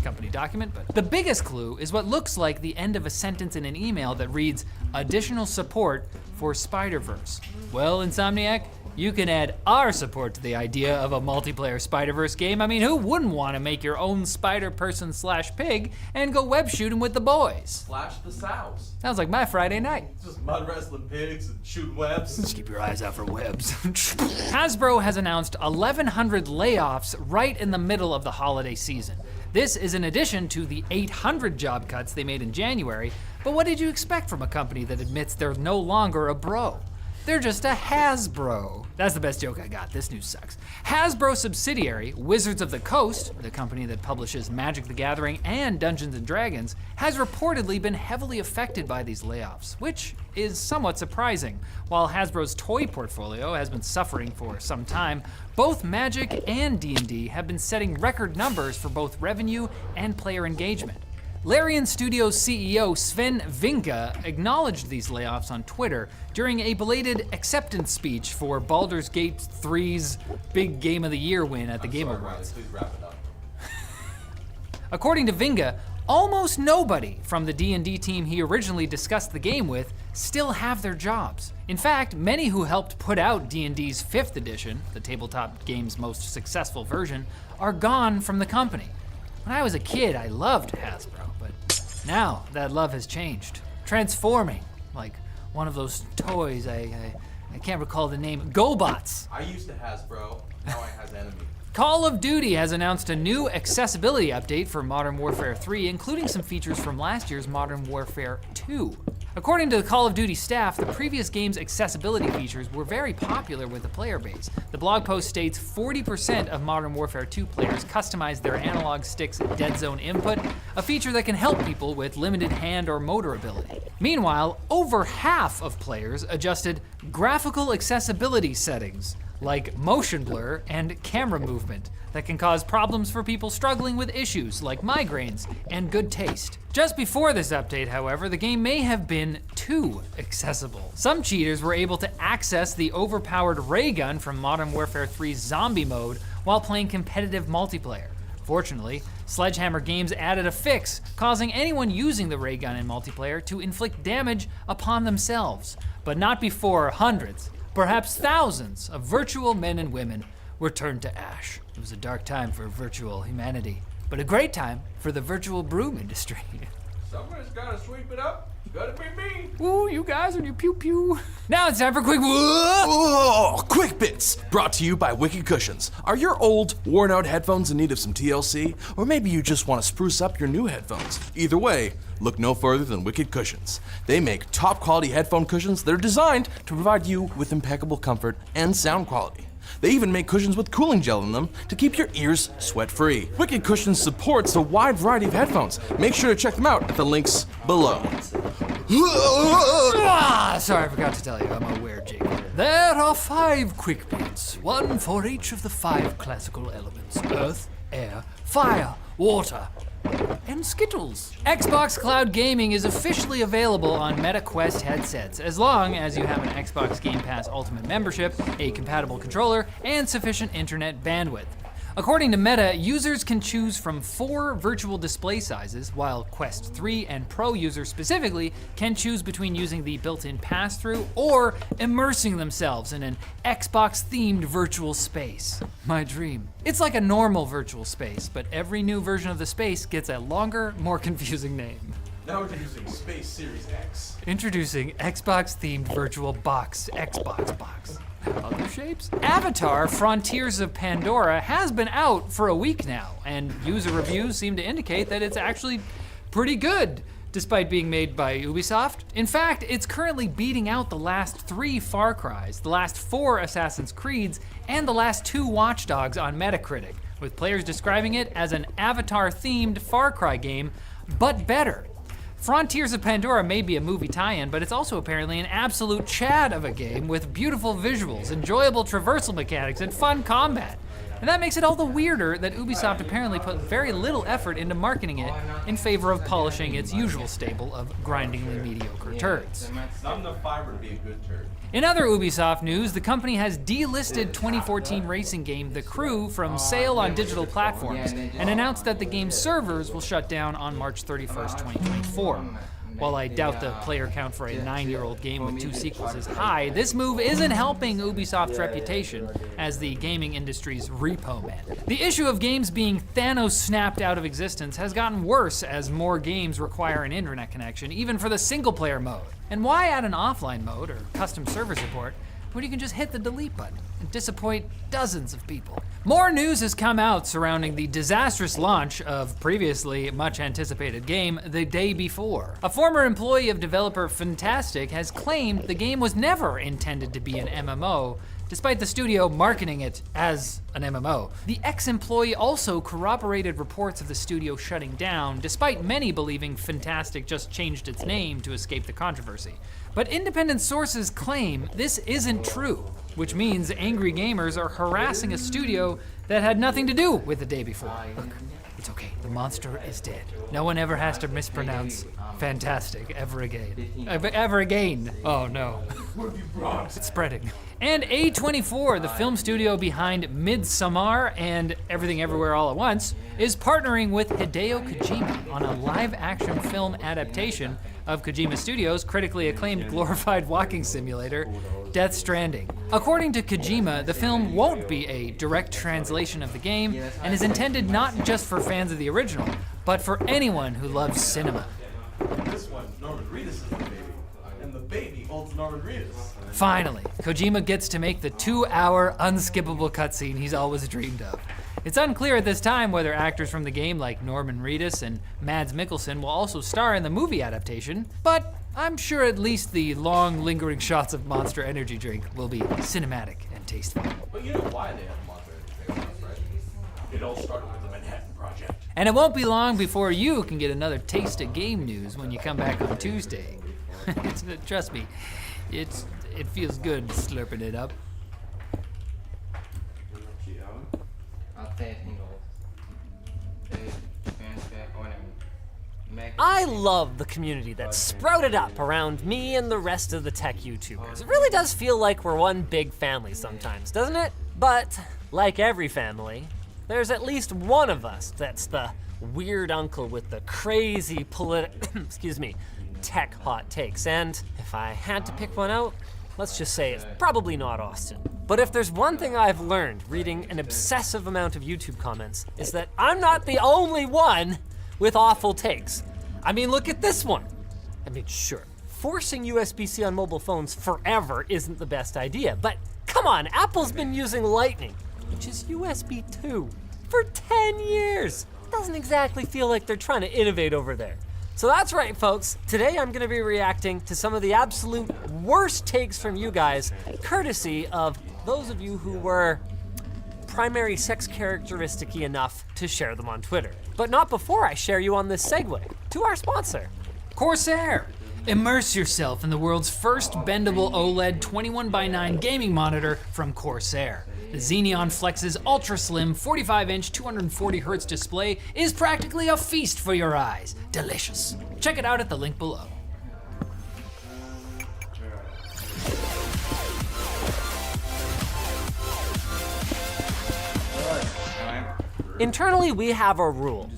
company document, but the biggest clue is what looks like the end of a sentence in an email that reads, additional support for Spider-Verse. Well, Insomniac, you can add our support to the idea of a multiplayer Spider-Verse game. I mean, who wouldn't want to make your own Spider-Person/pig and go web shooting with the boys? Slash the sows. Sounds like my Friday night. Just mud wrestling pigs and shooting webs. Just keep your eyes out for webs. Hasbro has announced 1,100 layoffs right in the middle of the holiday season. This is in addition to the 800 job cuts they made in January, but what did you expect from a company that admits they're no longer a bro? They're just a Hasbro. That's the best joke I got. This news sucks. Hasbro subsidiary, Wizards of the Coast, the company that publishes Magic the Gathering and Dungeons & Dragons, has reportedly been heavily affected by these layoffs, which is somewhat surprising. While Hasbro's toy portfolio has been suffering for some time, both Magic and D&D have been setting record numbers for both revenue and player engagement. Larian Studios CEO Sven Vinga acknowledged these layoffs on Twitter during a belated acceptance speech for Baldur's Gate 3's big Game of the Year win at the Game Awards. Please wrap it up. According to Vinga, almost nobody from the D&D team he originally discussed the game with still have their jobs. In fact, many who helped put out D&D's 5th edition, the tabletop game's most successful version, are gone from the company. When I was a kid, I loved Hasbro, but now that love has changed. Transforming, like one of those toys, I can't recall the name, GoBots. I used to Hasbro, now I has enemy. Call of Duty has announced a new accessibility update for Modern Warfare 3, including some features from last year's Modern Warfare 2. According to the Call of Duty staff, the previous game's accessibility features were very popular with the player base. The blog post states 40% of Modern Warfare 2 players customized their analog stick's dead zone input, a feature that can help people with limited hand or motor ability. Meanwhile, over half of players adjusted graphical accessibility settings, like motion blur and camera movement, that can cause problems for people struggling with issues like migraines and good taste. Just before this update, however, the game may have been too accessible. Some cheaters were able to access the overpowered ray gun from Modern Warfare 3's zombie mode while playing competitive multiplayer. Fortunately, Sledgehammer Games added a fix, causing anyone using the ray gun in multiplayer to inflict damage upon themselves, but not before hundreds, perhaps thousands of virtual men and women were turned to ash. It was a dark time for virtual humanity, but a great time for the virtual broom industry. Someone's gotta sweep it up. Gotta be me. Woo, you guys and your pew pew. Now it's time for quick Quick Bits, brought to you by Wicked Cushions. Are your old, worn out headphones in need of some TLC? Or maybe you just want to spruce up your new headphones? Either way, look no further than Wicked Cushions. They make top quality headphone cushions that are designed to provide you with impeccable comfort and sound quality. They even make cushions with cooling gel in them to keep your ears sweat-free. Wicked Cushions supports a wide variety of headphones. Make sure to check them out at the links below. Sorry, I forgot to tell you, I'm a weird jig. There are 5 quick bits, one for each of the 5 classical elements: earth, air, fire, water, and Skittles. Xbox Cloud Gaming is officially available on MetaQuest headsets, as long as you have an Xbox Game Pass Ultimate membership, a compatible controller, and sufficient internet bandwidth. According to Meta, users can choose from 4 virtual display sizes, while Quest 3 and Pro users specifically can choose between using the built-in pass-through or immersing themselves in an Xbox-themed virtual space. My dream. It's like a normal virtual space, but every new version of the space gets a longer, more confusing name. Now we're using Space Series X. Introducing Xbox-themed virtual box, Xbox box. Other shapes? Avatar: Frontiers of Pandora has been out for a week now, and user reviews seem to indicate that it's actually pretty good, despite being made by Ubisoft. In fact, it's currently beating out the last 3 Far Crys, the last 4 Assassin's Creeds, and the last 2 Watch Dogs on Metacritic, with players describing it as an Avatar-themed Far Cry game, but better. Frontiers of Pandora may be a movie tie-in, but it's also apparently an absolute chad of a game with beautiful visuals, enjoyable traversal mechanics, and fun combat. And that makes it all the weirder that Ubisoft apparently put very little effort into marketing it in favor of polishing its usual stable of grindingly mediocre turds. Some the fiber to be a good turd. In other Ubisoft news, the company has delisted 2014 racing game The Crew from sale on digital platforms and announced that the game's servers will shut down on March 31st, 2024. While I doubt the player count for a 9-year-old game with 2 sequels is high, this move isn't helping Ubisoft's reputation as the gaming industry's repo man. The issue of games being Thanos snapped out of existence has gotten worse as more games require an internet connection, even for the single-player mode. And why add an offline mode or custom server support when you can just hit the delete button and disappoint dozens of people? More news has come out surrounding the disastrous launch of previously much anticipated game The Day Before. A former employee of developer Fantastic has claimed the game was never intended to be an MMO, despite the studio marketing it as an MMO. The ex-employee also corroborated reports of the studio shutting down, despite many believing Fantastic just changed its name to escape the controversy. But independent sources claim this isn't true, which means angry gamers are harassing a studio that had nothing to do with The Day Before. Look, it's okay, the monster is dead. No one ever has to mispronounce Fantastic ever again. Ever again. Oh no. It's spreading. And A24, the film studio behind Midsommar and Everything Everywhere All at Once, is partnering with Hideo Kojima on a live-action film adaptation of Kojima Studios' critically acclaimed glorified walking simulator, Death Stranding. According to Kojima, the film won't be a direct translation of the game and is intended not just for fans of the original, but for anyone who loves cinema. This one, Norman Reedus is the baby, and the baby holds Norman Reedus. Finally, Kojima gets to make the 2-hour unskippable cutscene he's always dreamed of. It's unclear at this time whether actors from the game like Norman Reedus and Mads Mikkelsen will also star in the movie adaptation, but I'm sure at least the long, lingering shots of Monster Energy drink will be cinematic and tasteful. But you know why they have Monster Energy drink, right? It all started with the Manhattan Project. And it won't be long before you can get another taste of game news when you come back on Tuesday. Trust me, it feels good slurping it up. I love the community that's sprouted up around me and the rest of the tech YouTubers. It really does feel like we're one big family sometimes, doesn't it? But, like every family, there's at least one of us that's the weird uncle with the crazy tech hot takes. And if I had to pick one out, let's just say it's probably not Austin. But if there's one thing I've learned reading an obsessive amount of YouTube comments, is that I'm not the only one with awful takes. I mean, look at this one. I mean, sure, forcing USB-C on mobile phones forever isn't the best idea, but come on, Apple's been using Lightning, which is USB 2, for 10 years. Doesn't exactly feel like they're trying to innovate over there. So that's right, folks. Today I'm gonna be reacting to some of the absolute worst takes from you guys, courtesy of those of you who were primary sex characteristic-y enough to share them on Twitter. But not before I share you on this segue to our sponsor. Corsair. Immerse yourself in the world's first bendable OLED 21:9 gaming monitor from Corsair. The Xeneon Flex's ultra-slim 45-inch 240Hz display is practically a feast for your eyes. Delicious. Check it out at the link below. Internally, we have a rule.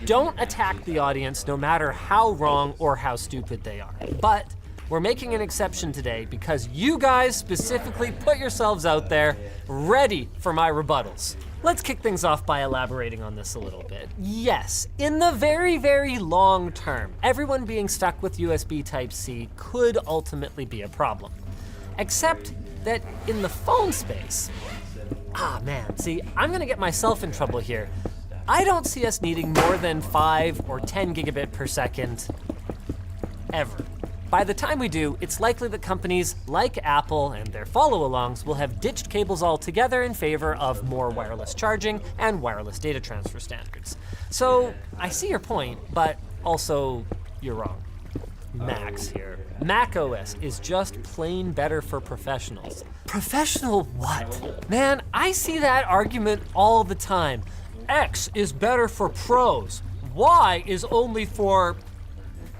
Don't attack the audience no matter how wrong or how stupid they are. But we're making an exception today because you guys specifically put yourselves out there ready for my rebuttals. Let's kick things off by elaborating on this a little bit. Yes, in the very, very long term, everyone being stuck with USB Type-C could ultimately be a problem. Except that in the phone space, see, I'm gonna get myself in trouble here. I don't see us needing more than 5 or 10 gigabit per second, ever. By the time we do, it's likely that companies like Apple and their follow-alongs will have ditched cables altogether in favor of more wireless charging and wireless data transfer standards. So, I see your point, but also, you're wrong. Max here. Mac OS is just plain better for professionals. Professional what? Man, I see that argument all the time. X is better for pros. Y is only for...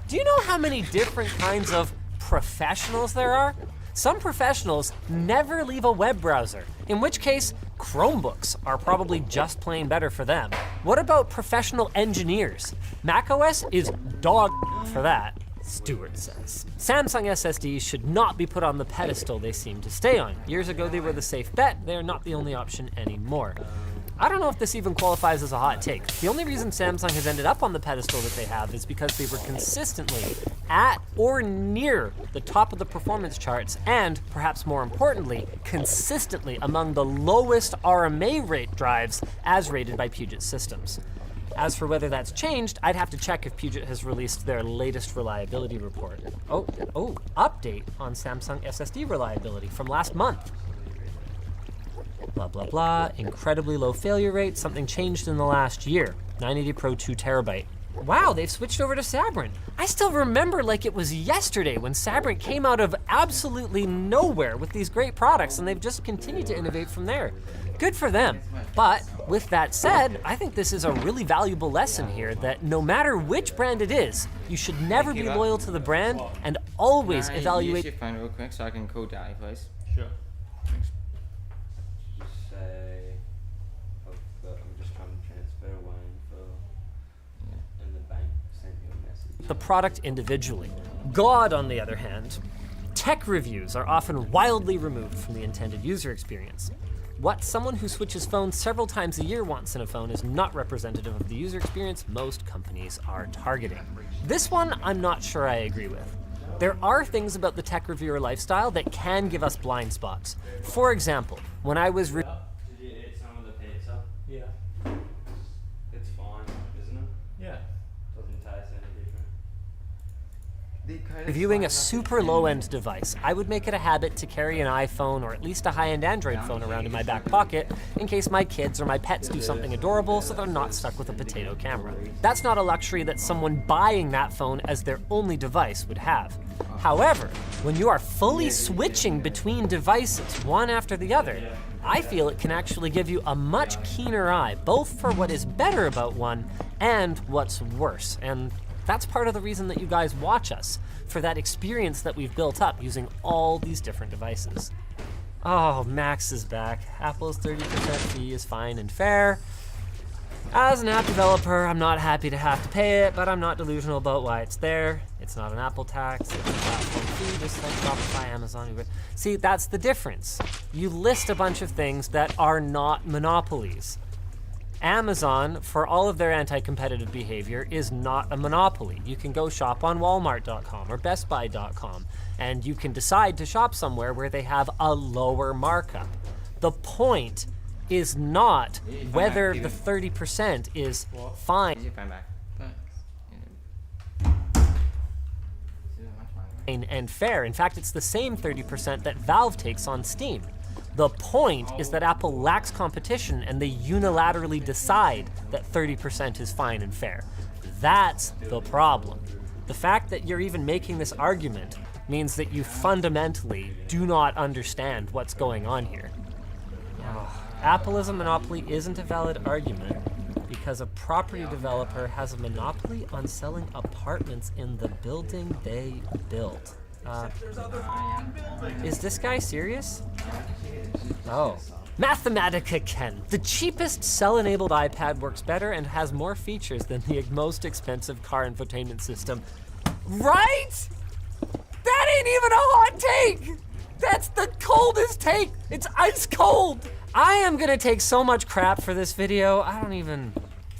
Do you know how many different kinds of professionals there are? Some professionals never leave a web browser, in which case, Chromebooks are probably just plain better for them. What about professional engineers? macOS is dog for that, Stewart says. Samsung SSDs should not be put on the pedestal they seem to stay on. Years ago they were the safe bet, they are not the only option anymore. I don't know if this even qualifies as a hot take. The only reason Samsung has ended up on the pedestal that they have is because they were consistently at or near the top of the performance charts and, perhaps more importantly, consistently among the lowest RMA rate drives as rated by Puget Systems. As for whether that's changed, I'd have to check if Puget has released their latest reliability report. Update on Samsung SSD reliability from last month. Blah, blah, blah, incredibly low failure rate, something changed in the last year. 980 Pro 2 terabyte. Wow, they've switched over to Sabrent. I still remember like it was yesterday when Sabrent came out of absolutely nowhere with these great products, and they've just continued to innovate from there. Good for them. But with that said, I think this is a really valuable lesson here that no matter which brand it is, you should never be loyal to the brand and always evaluate. Use your phone real quick so I can call Daddy, please. Sure. Thanks. I'm just trying to transfer one and the bank sent you a message. The product individually. God, on the other hand, tech reviews are often wildly removed from the intended user experience. What someone who switches phones several times a year wants in a phone is not representative of the user experience most companies are targeting. This one, I'm not sure I agree with. There are things about the tech reviewer lifestyle that can give us blind spots. For example, when I was Did you eat some of the pizza? Yeah. It's fine, isn't it? Yeah. Doesn't taste any different. reviewing a super low-end device, I would make it a habit to carry an iPhone or at least a high-end Android phone around in my back pocket in case my kids or my pets do something adorable so they're not stuck with a potato camera. That's not a luxury that someone buying that phone as their only device would have. However, when you are fully switching between devices, one after the other, I feel it can actually give you a much keener eye, both for what is better about one and what's worse. And that's part of the reason that you guys watch us, for that experience that we've built up using all these different devices. Oh, Max is back. Apple's 30% fee is fine and fair. As an app developer, I'm not happy to have to pay it, but I'm not delusional about why it's there. It's not an Apple tax, it's a platform fee, just like Shopify, Amazon, Uber. See, that's the difference. You list a bunch of things that are not monopolies. Amazon, for all of their anti-competitive behavior, is not a monopoly. You can go shop on Walmart.com or BestBuy.com, and you can decide to shop somewhere where they have a lower markup. The point is not whether the 30% is fine and fair. In fact, it's the same 30% that Valve takes on Steam. The point is that Apple lacks competition and they unilaterally decide that 30% is fine and fair. That's the problem. The fact that you're even making this argument means that you fundamentally do not understand what's going on here. Apple as a monopoly isn't a valid argument because a property developer has a monopoly on selling apartments in the building they built. Is this guy serious? Oh. Mathematica Ken. The cheapest cell-enabled iPad works better and has more features than the most expensive car infotainment system. Right? That ain't even a hot take! That's the coldest take! It's ice cold! I am gonna take so much crap for this video, I don't even...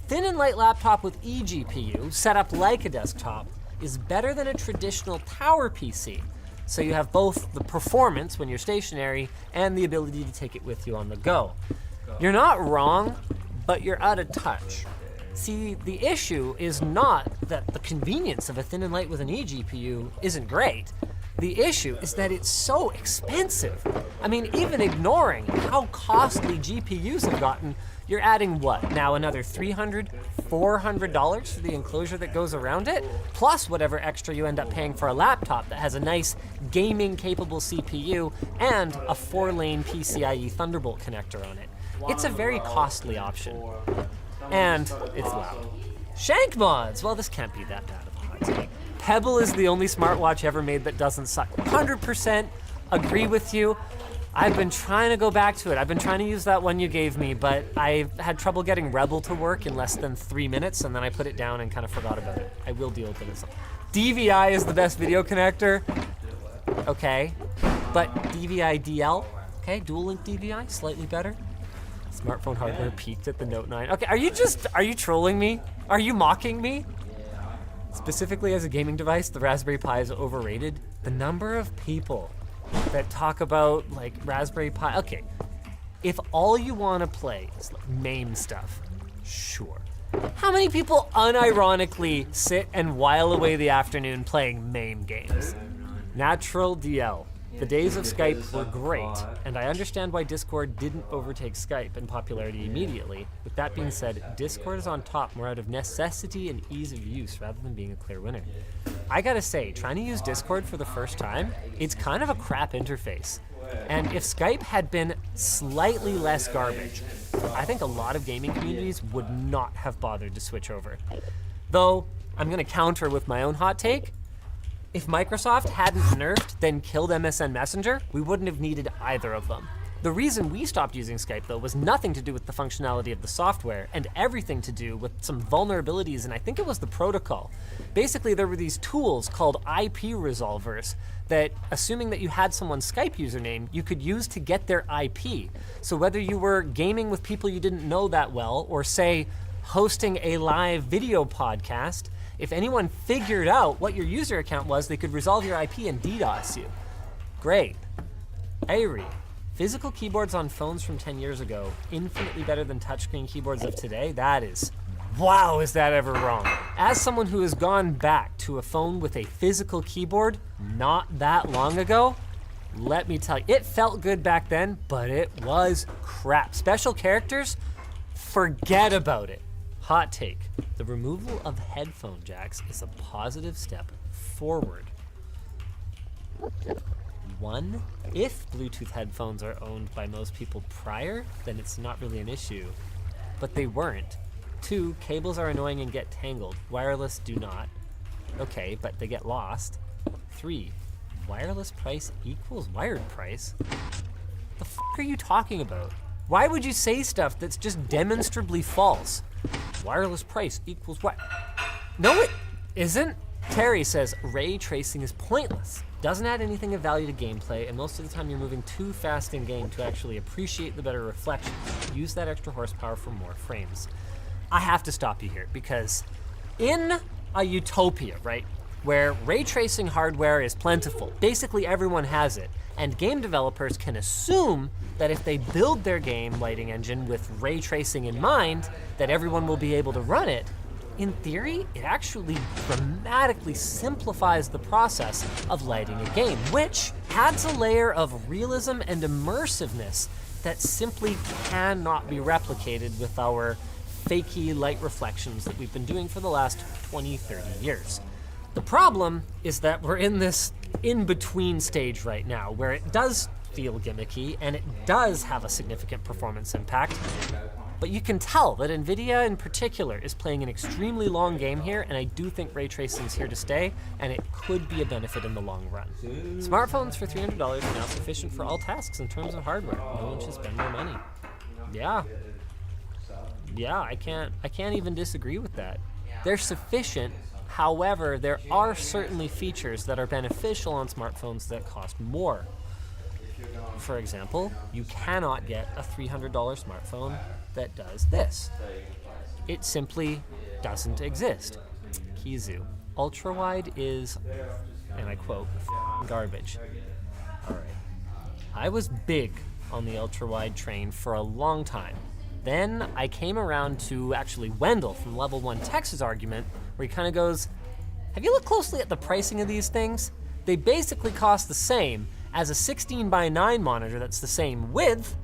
Thin and light laptop with eGPU, set up like a desktop, is better than a traditional tower PC. So you have both the performance when you're stationary and the ability to take it with you on the go. You're not wrong, but you're out of touch. See, the issue is not that the convenience of a thin and light with an eGPU isn't great. The issue is that it's so expensive. I mean, even ignoring how costly GPUs have gotten, you're adding what, now another $300, $400 for the enclosure that goes around it, plus whatever extra you end up paying for a laptop that has a nice gaming-capable CPU and a 4-lane PCIe Thunderbolt connector on it. It's a very costly option. And it's loud. Shank mods! Well, this can't be that bad of a hot take. Pebble is the only smartwatch ever made that doesn't suck. 100% agree with you. I've been trying to go back to it. I've been trying to use that one you gave me, but I had trouble getting Rebel to work in less than 3 minutes, and then I put it down and kind of forgot about it. I will deal with it. DVI is the best video connector. Okay. But DVI DL, okay, dual link DVI, slightly better. Smartphone hardware peaked at the Note 9. Okay, are you trolling me? Are you mocking me? Specifically as a gaming device, the Raspberry Pi is overrated. The number of people that talk about like Raspberry Pi, okay, if all you want to play is like MAME stuff, sure. How many people unironically sit and while away the afternoon playing MAME games? Natural DL. The days of Skype were great, and I understand why Discord didn't overtake Skype in popularity immediately. With that being said, Discord is on top more out of necessity and ease of use rather than being a clear winner. I gotta say, trying to use Discord for the first time, it's kind of a crap interface. And if Skype had been slightly less garbage, I think a lot of gaming communities would not have bothered to switch over. Though, I'm gonna counter with my own hot take. If Microsoft hadn't nerfed, then killed MSN Messenger, we wouldn't have needed either of them. The reason we stopped using Skype, though, was nothing to do with the functionality of the software and everything to do with some vulnerabilities, and I think it was the protocol. Basically, there were these tools called IP resolvers that, assuming that you had someone's Skype username, you could use to get their IP. So whether you were gaming with people you didn't know that well, or say, hosting a live video podcast, if anyone figured out what your user account was, they could resolve your IP and DDoS you. Great. Airy. Physical keyboards on phones from 10 years ago, infinitely better than touchscreen keyboards of today. That is Wow, is that ever wrong? As someone who has gone back to a phone with a physical keyboard not that long ago, let me tell you, it felt good back then, but it was crap. Special characters, forget about it. Hot take, the removal of headphone jacks is a positive step forward. 1, if Bluetooth headphones are owned by most people prior, then it's not really an issue, but they weren't. 2, cables are annoying and get tangled. Wireless do not. Okay, but they get lost. 3, wireless price equals wired price? The f are you talking about? Why would you say stuff that's just demonstrably false? Wireless price equals what? No, it isn't. Terry says ray tracing is pointless. Doesn't add anything of value to gameplay, and most of the time you're moving too fast in game to actually appreciate the better reflections. Use that extra horsepower for more frames. I have to stop you here because in a utopia, right, where ray tracing hardware is plentiful, basically everyone has it, and game developers can assume that if they build their game lighting engine with ray tracing in mind, that everyone will be able to run it. In theory, it actually dramatically simplifies the process of lighting a game, which adds a layer of realism and immersiveness that simply cannot be replicated with our fakey light reflections that we've been doing for the last 20, 30 years. The problem is that we're in this in-between stage right now where it does feel gimmicky and it does have a significant performance impact, but you can tell that NVIDIA in particular is playing an extremely long game here, and I do think ray tracing is here to stay, and it could be a benefit in the long run. Smartphones for $300 are now sufficient for all tasks in terms of hardware. No one should spend more money. Yeah, I can't even disagree with that. They're sufficient. However, there are certainly features that are beneficial on smartphones that cost more. For example, you cannot get a $300 smartphone that does this. It simply doesn't exist. Kizu. Ultra-wide is, and I quote, garbage. All right. I was big on the ultra-wide train for a long time. Then I came around to actually Wendell from Level 1 Tech's argument, where he kind of goes, have you looked closely at the pricing of these things? They basically cost the same as a 16:9 monitor that's the same width,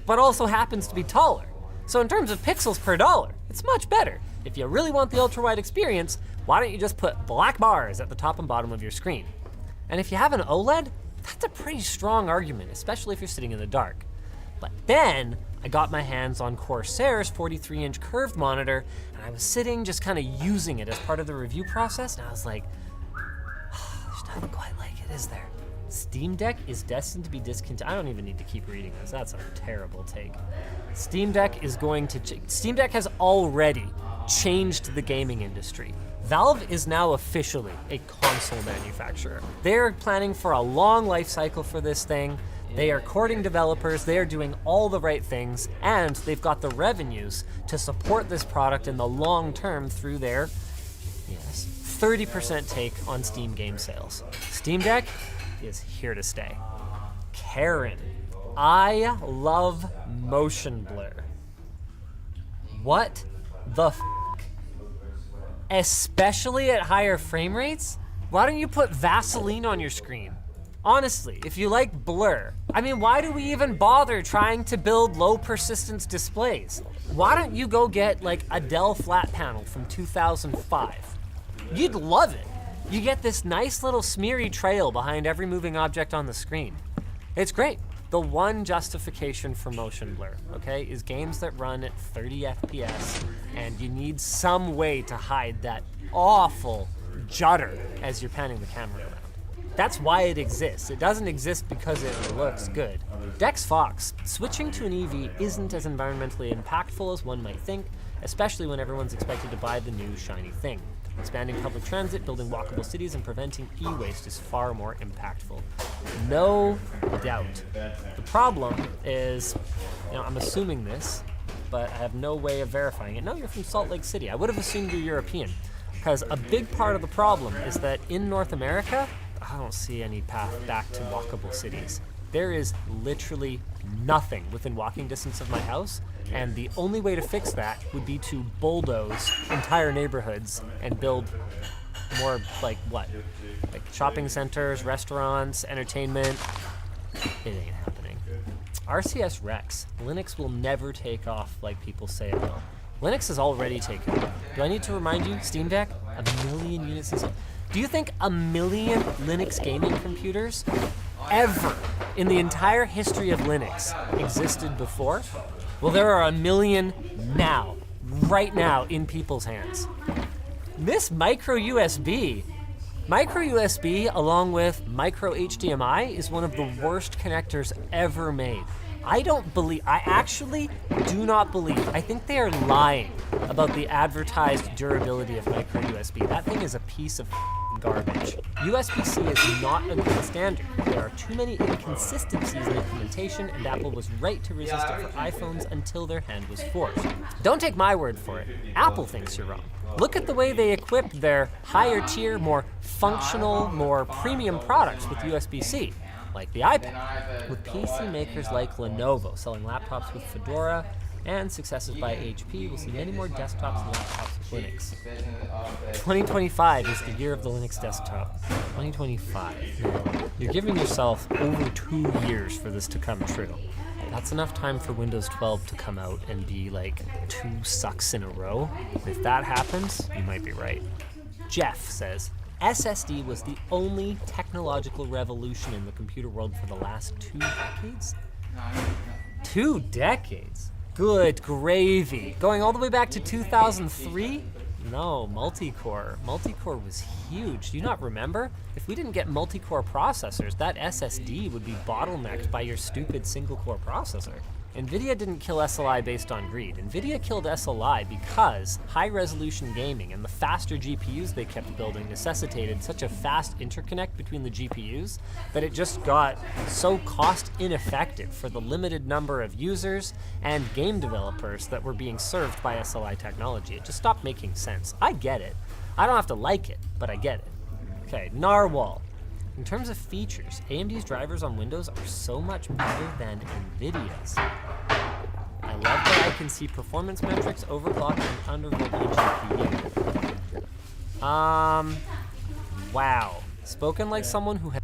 but also happens to be taller. So in terms of pixels per dollar, it's much better. If you really want the ultra-wide experience, why don't you just put black bars at the top and bottom of your screen? And if you have an OLED, that's a pretty strong argument, especially if you're sitting in the dark. But then I got my hands on Corsair's 43-inch curved monitor, and I was sitting just kind of using it as part of the review process, and I was like, there's nothing quite like it, is there? Steam Deck is destined to be discontinued. I don't even need to keep reading this. That's a terrible take. Steam Deck is going to... Steam Deck has already changed the gaming industry. Valve is now officially a console manufacturer. They're planning for a long life cycle for this thing. They are courting developers, they are doing all the right things, and they've got the revenues to support this product in the long term through their, 30% take on Steam game sales. Steam Deck is here to stay. Karen, I love motion blur. What the f***? Especially at higher frame rates? Why don't you put Vaseline on your screen? Honestly, if you like blur, I mean, why do we even bother trying to build low persistence displays? Why don't you go get like a Dell flat panel from 2005? You'd love it. You get this nice little smeary trail behind every moving object on the screen. It's great. The one justification for motion blur, okay, is games that run at 30 FPS and you need some way to hide that awful judder as you're panning the camera around. That's why it exists. It doesn't exist because it looks good. Dex Fox, switching to an EV isn't as environmentally impactful as one might think, especially when everyone's expected to buy the new shiny thing. Expanding public transit, building walkable cities, and preventing e-waste is far more impactful. No doubt. The problem is, I'm assuming this, but I have no way of verifying it. No, you're from Salt Lake City. I would have assumed you're European, because a big part of the problem is that in North America, I don't see any path back to walkable cities. There is literally nothing within walking distance of my house And the only way to fix that would be to bulldoze entire neighborhoods and build more like what? Like shopping centers, restaurants, entertainment. It ain't happening. RCS Rex. Linux will never take off like people say it will. Linux has already taken off. Do I need to remind you, Steam Deck? 1 million units installed. Do you think 1 million Linux gaming computers ever in the entire history of Linux existed before? Well, there are 1 million now, right now, in people's hands. This micro USB along with micro HDMI is one of the worst connectors ever made. I actually do not believe, I think they are lying about the advertised durability of micro USB. That thing is a piece of garbage. USB-C is not a good standard. There are too many inconsistencies in implementation, and Apple was right to resist it for iPhones until their hand was forced. Don't take my word for it. Apple thinks you're wrong. Look at the way they equipped their higher tier, more functional, more premium products with USB-C, like the iPad, with PC makers like Lenovo selling laptops with Fedora, and successes by HP. We'll see many more desktops and laptops with Linux. 2025 is the year of the Linux desktop. 2025. You're giving yourself over 2 years for this to come true. That's enough time for Windows 12 to come out and be like 2 sucks in a row. If that happens, you might be right. Jeff says, SSD was the only technological revolution in the computer world for the last 2 decades? 2 decades? Good gravy. Going all the way back to 2003? No, multi-core. Multi-core was huge. Do you not remember? If we didn't get multi-core processors, that SSD would be bottlenecked by your stupid single-core processor. NVIDIA didn't kill SLI based on greed. NVIDIA killed SLI because high-resolution gaming and the faster GPUs they kept building necessitated such a fast interconnect between the GPUs that it just got so cost-ineffective for the limited number of users and game developers that were being served by SLI technology. It just stopped making sense. I get it. I don't have to like it, but I get it. Okay, Narwhal. In terms of features, AMD's drivers on Windows are so much better than NVIDIA's. I love that I can see performance metrics, overclock, and undervoltage GPU. Wow. Spoken like someone who has